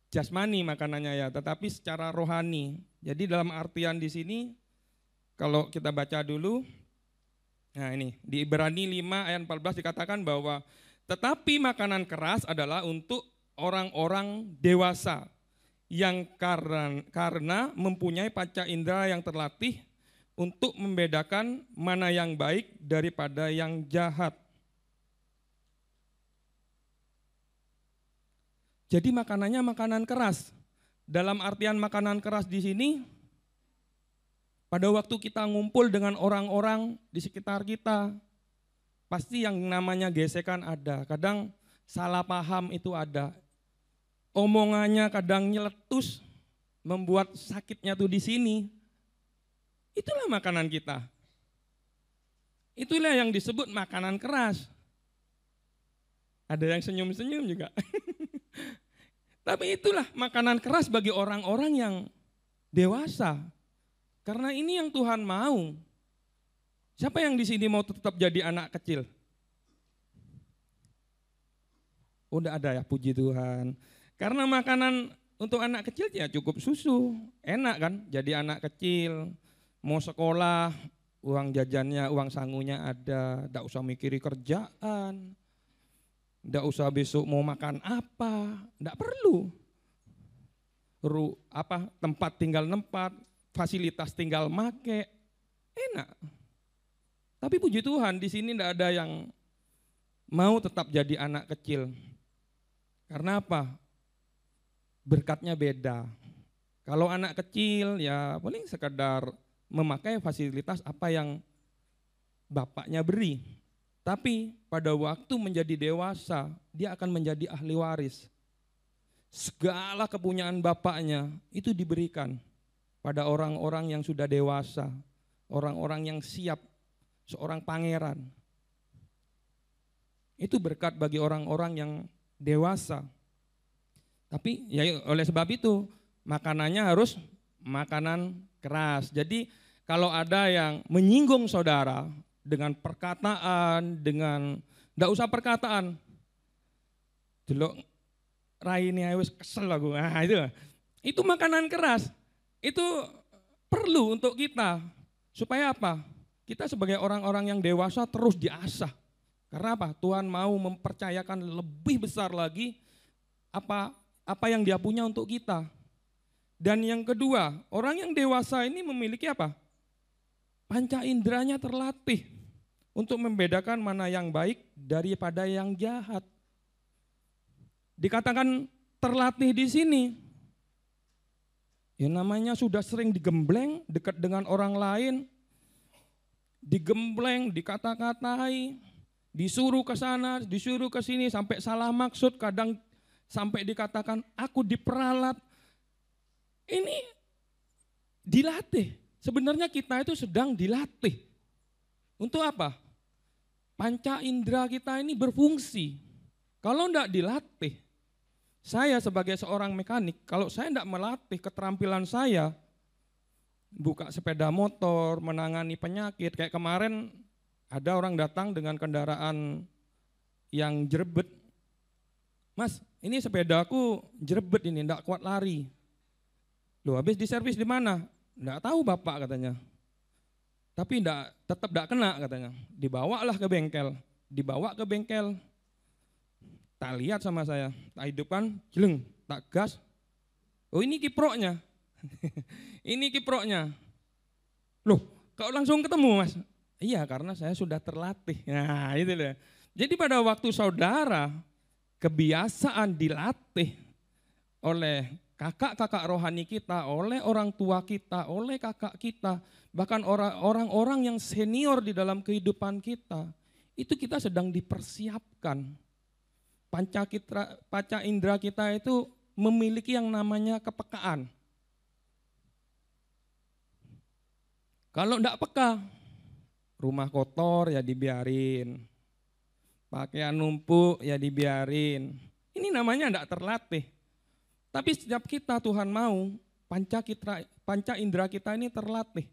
jasmani makanannya ya, tetapi secara rohani. Jadi dalam artian di sini kalau kita baca dulu, nah ini di Ibrani 5 ayat 14 dikatakan bahwa tetapi makanan keras adalah untuk orang-orang dewasa yang karena mempunyai panca indera yang terlatih untuk membedakan mana yang baik daripada yang jahat. Jadi makanannya makanan keras. Dalam artian makanan keras di sini, pada waktu kita ngumpul dengan orang-orang di sekitar kita, pasti yang namanya gesekan ada. Kadang salah paham itu ada. Omongannya kadang nyeletus, membuat sakitnya tuh di sini. Itulah makanan kita. Itulah yang disebut makanan keras. Ada yang senyum-senyum juga. Tapi itulah makanan keras bagi orang-orang yang dewasa. Karena ini yang Tuhan mau. Siapa yang di sini mau tetap jadi anak kecil? Udah ada ya, puji Tuhan. Karena makanan untuk anak kecil ya cukup susu. Enak kan jadi anak kecil. Mau sekolah, uang jajannya, uang sangunya ada. Tidak usah mikiri kerjaan. Tidak usah besok mau makan apa, tidak perlu. Tempat tinggal nempat, fasilitas tinggal make, enak. Tapi puji Tuhan di sini tidak ada yang mau tetap jadi anak kecil. Karena apa? Berkatnya beda. Kalau anak kecil ya paling sekedar memakai fasilitas apa yang bapaknya beri. Tapi pada waktu menjadi dewasa, dia akan menjadi ahli waris. Segala kepunyaan bapaknya itu diberikan pada orang-orang yang sudah dewasa, orang-orang yang siap, seorang pangeran. Itu berkat bagi orang-orang yang dewasa. Tapi ya oleh sebab itu makanannya harus makanan keras. Jadi kalau ada yang menyinggung saudara, dengan perkataan, enggak usah perkataan. Delok raine wis kesel aku. Nah, itu makanan keras. Itu perlu untuk kita. Supaya apa? Kita sebagai orang-orang yang dewasa terus diasah. Karena apa? Tuhan mau mempercayakan lebih besar lagi apa yang Dia punya untuk kita. Dan yang kedua, orang yang dewasa ini memiliki apa? Panca inderanya terlatih untuk membedakan mana yang baik daripada yang jahat. Dikatakan terlatih di sini. Ya namanya sudah sering digembleng dekat dengan orang lain. Digembleng, dikata-katai, disuruh ke sana, disuruh ke sini sampai salah maksud, kadang sampai dikatakan aku diperalat. Ini dilatih. Sebenarnya kita itu sedang dilatih. Untuk apa? Panca indera kita ini berfungsi. Kalau tidak dilatih, saya sebagai seorang mekanik, kalau saya tidak melatih keterampilan saya, buka sepeda motor, menangani penyakit, kayak kemarin ada orang datang dengan kendaraan yang jerebet. Mas, ini sepedaku jerebet ini, tidak kuat lari. Loh, habis diservis di mana? Tidak tahu Bapak katanya. Tapi tetap tidak kena katanya. Dibawalah ke bengkel. Dibawa ke bengkel. Tak lihat sama saya. Tak hidupkan, jeleng, tak gas. Oh ini kiproknya. Ini kiproknya. Loh, kau langsung ketemu Mas? Iya, karena saya sudah terlatih. Nah, itu loh. Jadi pada waktu saudara kebiasaan dilatih oleh kakak-kakak rohani kita, oleh orang tua kita, oleh kakak kita, bahkan orang-orang yang senior di dalam kehidupan kita, itu kita sedang dipersiapkan. Panca indera kita itu memiliki yang namanya kepekaan. Kalau tidak peka, rumah kotor ya dibiarin, pakaian numpuk ya dibiarin. Ini namanya tidak terlatih. Tapi setiap kita Tuhan mau panca indera kita ini terlatih.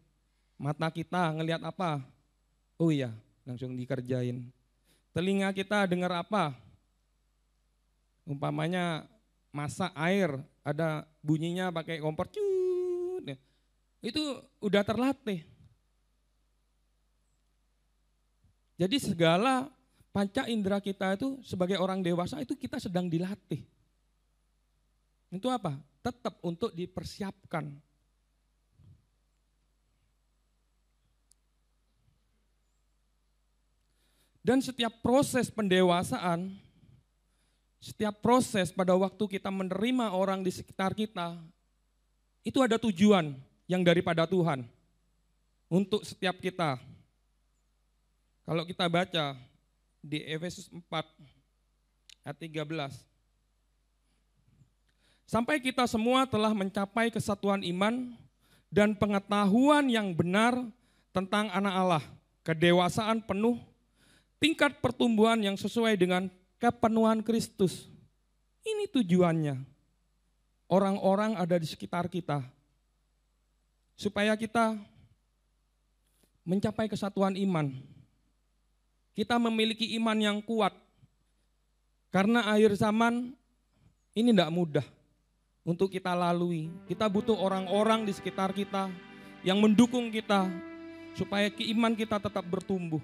Mata kita ngelihat apa? Oh iya, langsung dikerjain. Telinga kita dengar apa? Umpamanya masak air, ada bunyinya pakai kompor, cut. Itu udah terlatih. Jadi segala panca indera kita itu sebagai orang dewasa itu kita sedang dilatih. Itu apa? Tetap untuk dipersiapkan. Dan setiap proses pendewasaan, setiap proses pada waktu kita menerima orang di sekitar kita, itu ada tujuan yang daripada Tuhan untuk setiap kita. Kalau kita baca di Efesus 4 ayat 13. Sampai kita semua telah mencapai kesatuan iman dan pengetahuan yang benar tentang anak Allah, kedewasaan penuh, tingkat pertumbuhan yang sesuai dengan kepenuhan Kristus. Ini tujuannya. Orang-orang ada di sekitar kita. Supaya kita mencapai kesatuan iman. Kita memiliki iman yang kuat. Karena akhir zaman ini tidak mudah untuk kita lalui. Kita butuh orang-orang di sekitar kita yang mendukung kita supaya iman kita tetap bertumbuh.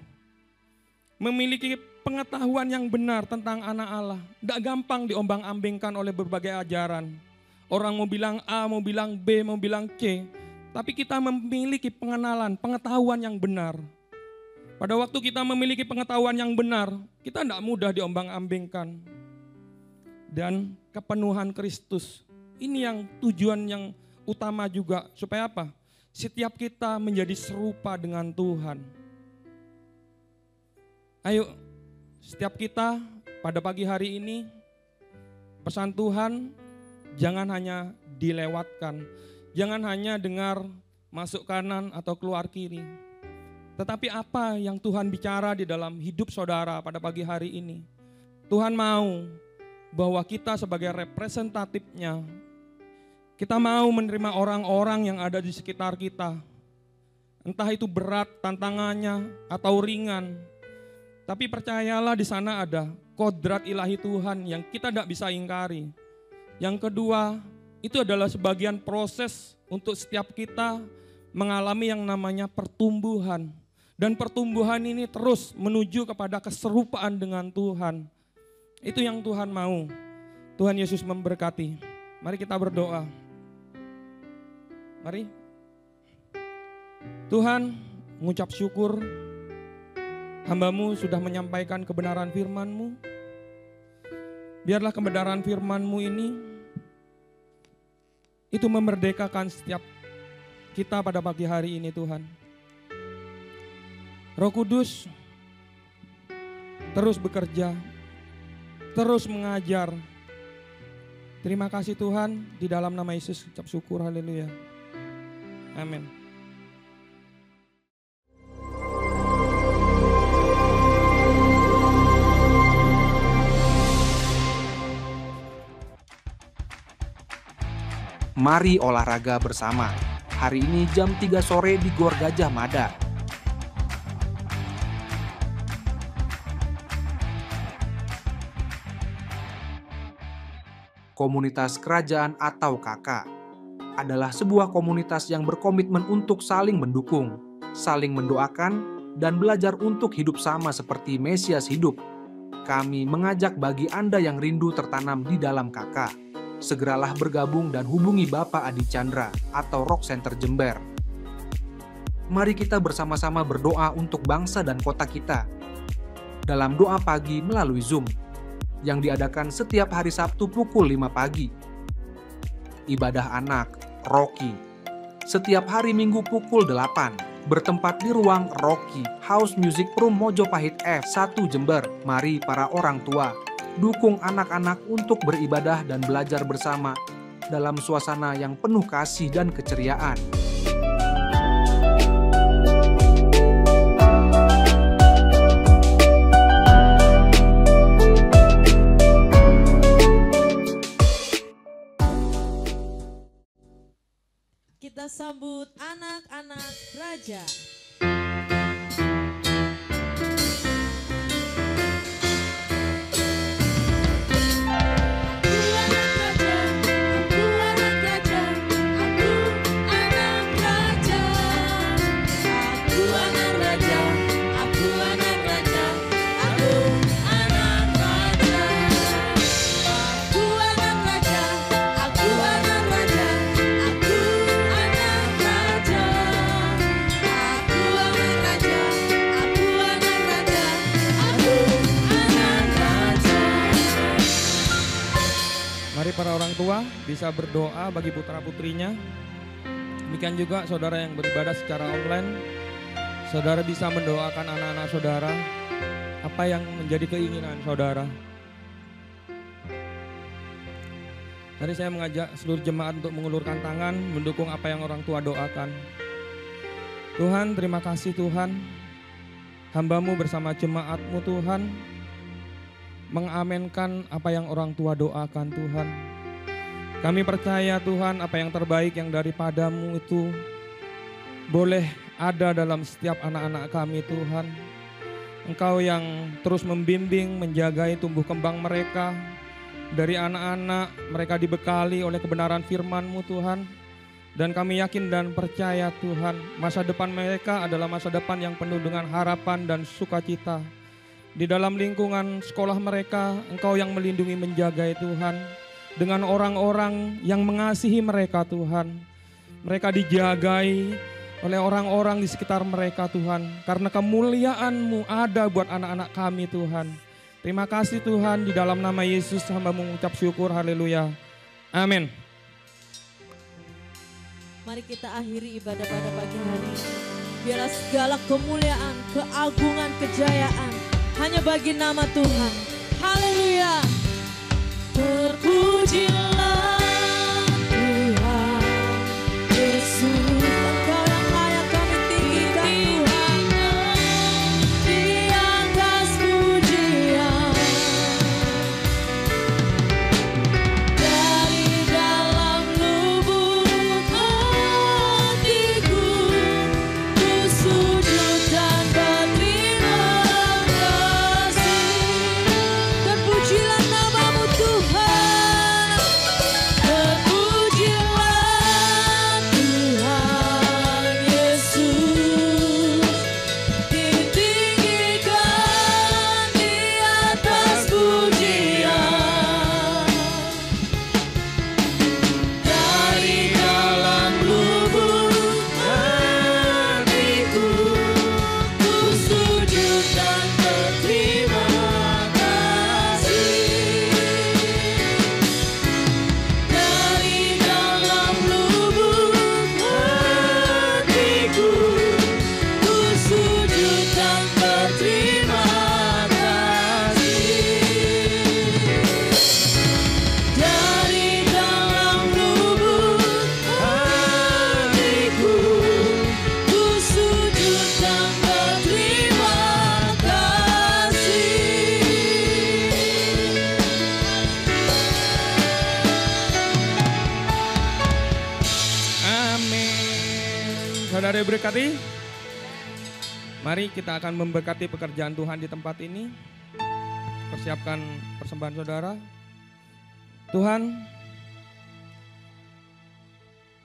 Memiliki pengetahuan yang benar tentang anak Allah. Tidak gampang diombang-ambingkan oleh berbagai ajaran. Orang mau bilang A, mau bilang B, mau bilang C. Tapi kita memiliki pengenalan, pengetahuan yang benar. Pada waktu kita memiliki pengetahuan yang benar, kita tidak mudah diombang-ambingkan. Dan kepenuhan Kristus. Ini yang tujuan yang utama juga. Supaya apa? Setiap kita menjadi serupa dengan Tuhan. Ayo, setiap kita pada pagi hari ini, pesan Tuhan jangan hanya dilewatkan. Jangan hanya dengar masuk kanan atau keluar kiri. Tetapi apa yang Tuhan bicara di dalam hidup saudara pada pagi hari ini. Tuhan mau bahwa kita sebagai representatifnya, kita mau menerima orang-orang yang ada di sekitar kita. Entah itu berat tantangannya atau ringan. Tapi percayalah di sana ada kodrat ilahi Tuhan yang kita tidak bisa ingkari. Yang kedua, itu adalah sebagian proses untuk setiap kita mengalami yang namanya pertumbuhan. Dan pertumbuhan ini terus menuju kepada keserupaan dengan Tuhan. Itu yang Tuhan mau. Tuhan Yesus memberkati. Mari kita berdoa. Mari. Tuhan, mengucap syukur. Hamba-Mu sudah menyampaikan kebenaran firman-Mu. Biarlah kebenaran firman-Mu ini itu memerdekakan setiap kita pada pagi hari ini Tuhan. Roh Kudus terus bekerja, terus mengajar. Terima kasih Tuhan, di dalam nama Yesus ucap syukur, haleluya. Amin. Mari olahraga bersama. Hari ini jam 3 sore di Gor Gajah Mada. Komunitas Kerajaan atau KK adalah sebuah komunitas yang berkomitmen untuk saling mendukung, saling mendoakan, dan belajar untuk hidup sama seperti Mesias hidup. Kami mengajak bagi Anda yang rindu tertanam di dalam KK, segeralah bergabung dan hubungi Bapak Adi Chandra atau Rock Center Jember. Mari kita bersama-sama berdoa untuk bangsa dan kota kita. Dalam doa pagi melalui Zoom, yang diadakan setiap hari Sabtu pukul 5 pagi. Ibadah anak, Rocky, setiap hari Minggu pukul 8, bertempat di ruang Rocky House Music Room Mojopahit F1 Jember. Mari para orang tua, dukung anak-anak untuk beribadah dan belajar bersama dalam suasana yang penuh kasih dan keceriaan. Kita sambut anak-anak raja. Mari para orang tua bisa berdoa bagi putra-putrinya. Demikian juga saudara yang beribadah secara online, saudara bisa mendoakan anak-anak saudara, apa yang menjadi keinginan saudara. Tadi saya mengajak seluruh jemaat untuk mengulurkan tangan, mendukung apa yang orang tua doakan. Tuhan, terima kasih Tuhan, hamba-Mu bersama jemaat-Mu Tuhan, mengamenkan apa yang orang tua doakan Tuhan. Kami percaya Tuhan apa yang terbaik yang daripada-Mu itu boleh ada dalam setiap anak-anak kami Tuhan. Engkau yang terus membimbing, menjagai tumbuh kembang mereka. Dari anak-anak mereka dibekali oleh kebenaran firman-Mu Tuhan. Dan kami yakin dan percaya Tuhan, masa depan mereka adalah masa depan yang penuh dengan harapan dan sukacita. Di dalam lingkungan sekolah mereka, Engkau yang melindungi menjaga Tuhan. Dengan orang-orang yang mengasihi mereka Tuhan. Mereka dijagai oleh orang-orang di sekitar mereka Tuhan. Karena kemuliaan-Mu ada buat anak-anak kami Tuhan. Terima kasih Tuhan, di dalam nama Yesus hamba mengucap syukur, haleluya. Amin. Mari kita akhiri ibadah pada pagi hari ini. Biarlah segala kemuliaan, keagungan, kejayaan hanya bagi nama Tuhan. Haleluya. Terpujilah Tuhan Yesus, Engkau yang layak kami tinggikan Tuhan. Di atas pujian, dari dalam lubuk hatiku, ku sujud dan berterima kasih. Terpujilah nama-Mu Tuhan. Saudara berkati. Mari kita akan memberkati pekerjaan Tuhan di tempat ini. Persiapkan persembahan saudara. Tuhan,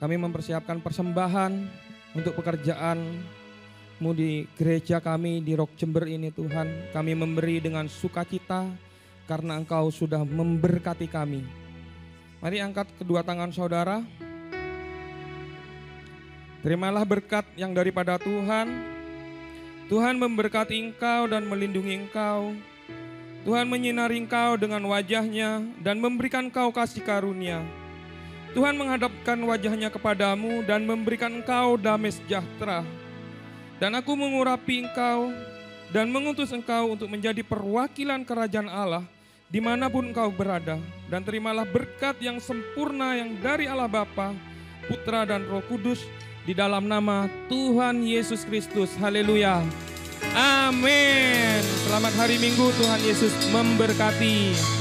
kami mempersiapkan persembahan untuk pekerjaan-Mu di gereja kami di Rock Jember ini Tuhan. Kami memberi dengan sukacita karena Engkau sudah memberkati kami. Mari angkat kedua tangan saudara. Terimalah berkat yang daripada Tuhan. Tuhan memberkati engkau dan melindungi engkau. Tuhan menyinari engkau dengan wajahnya dan memberikan engkau kasih karunia. Tuhan menghadapkan wajahnya kepadamu dan memberikan engkau damai sejahtera. Dan aku mengurapi engkau dan mengutus engkau untuk menjadi perwakilan kerajaan Allah dimanapun engkau berada. Dan terimalah berkat yang sempurna yang dari Allah Bapa, Putra dan Roh Kudus, di dalam nama Tuhan Yesus Kristus. Haleluya. Amin. Selamat hari Minggu, Tuhan Yesus memberkati.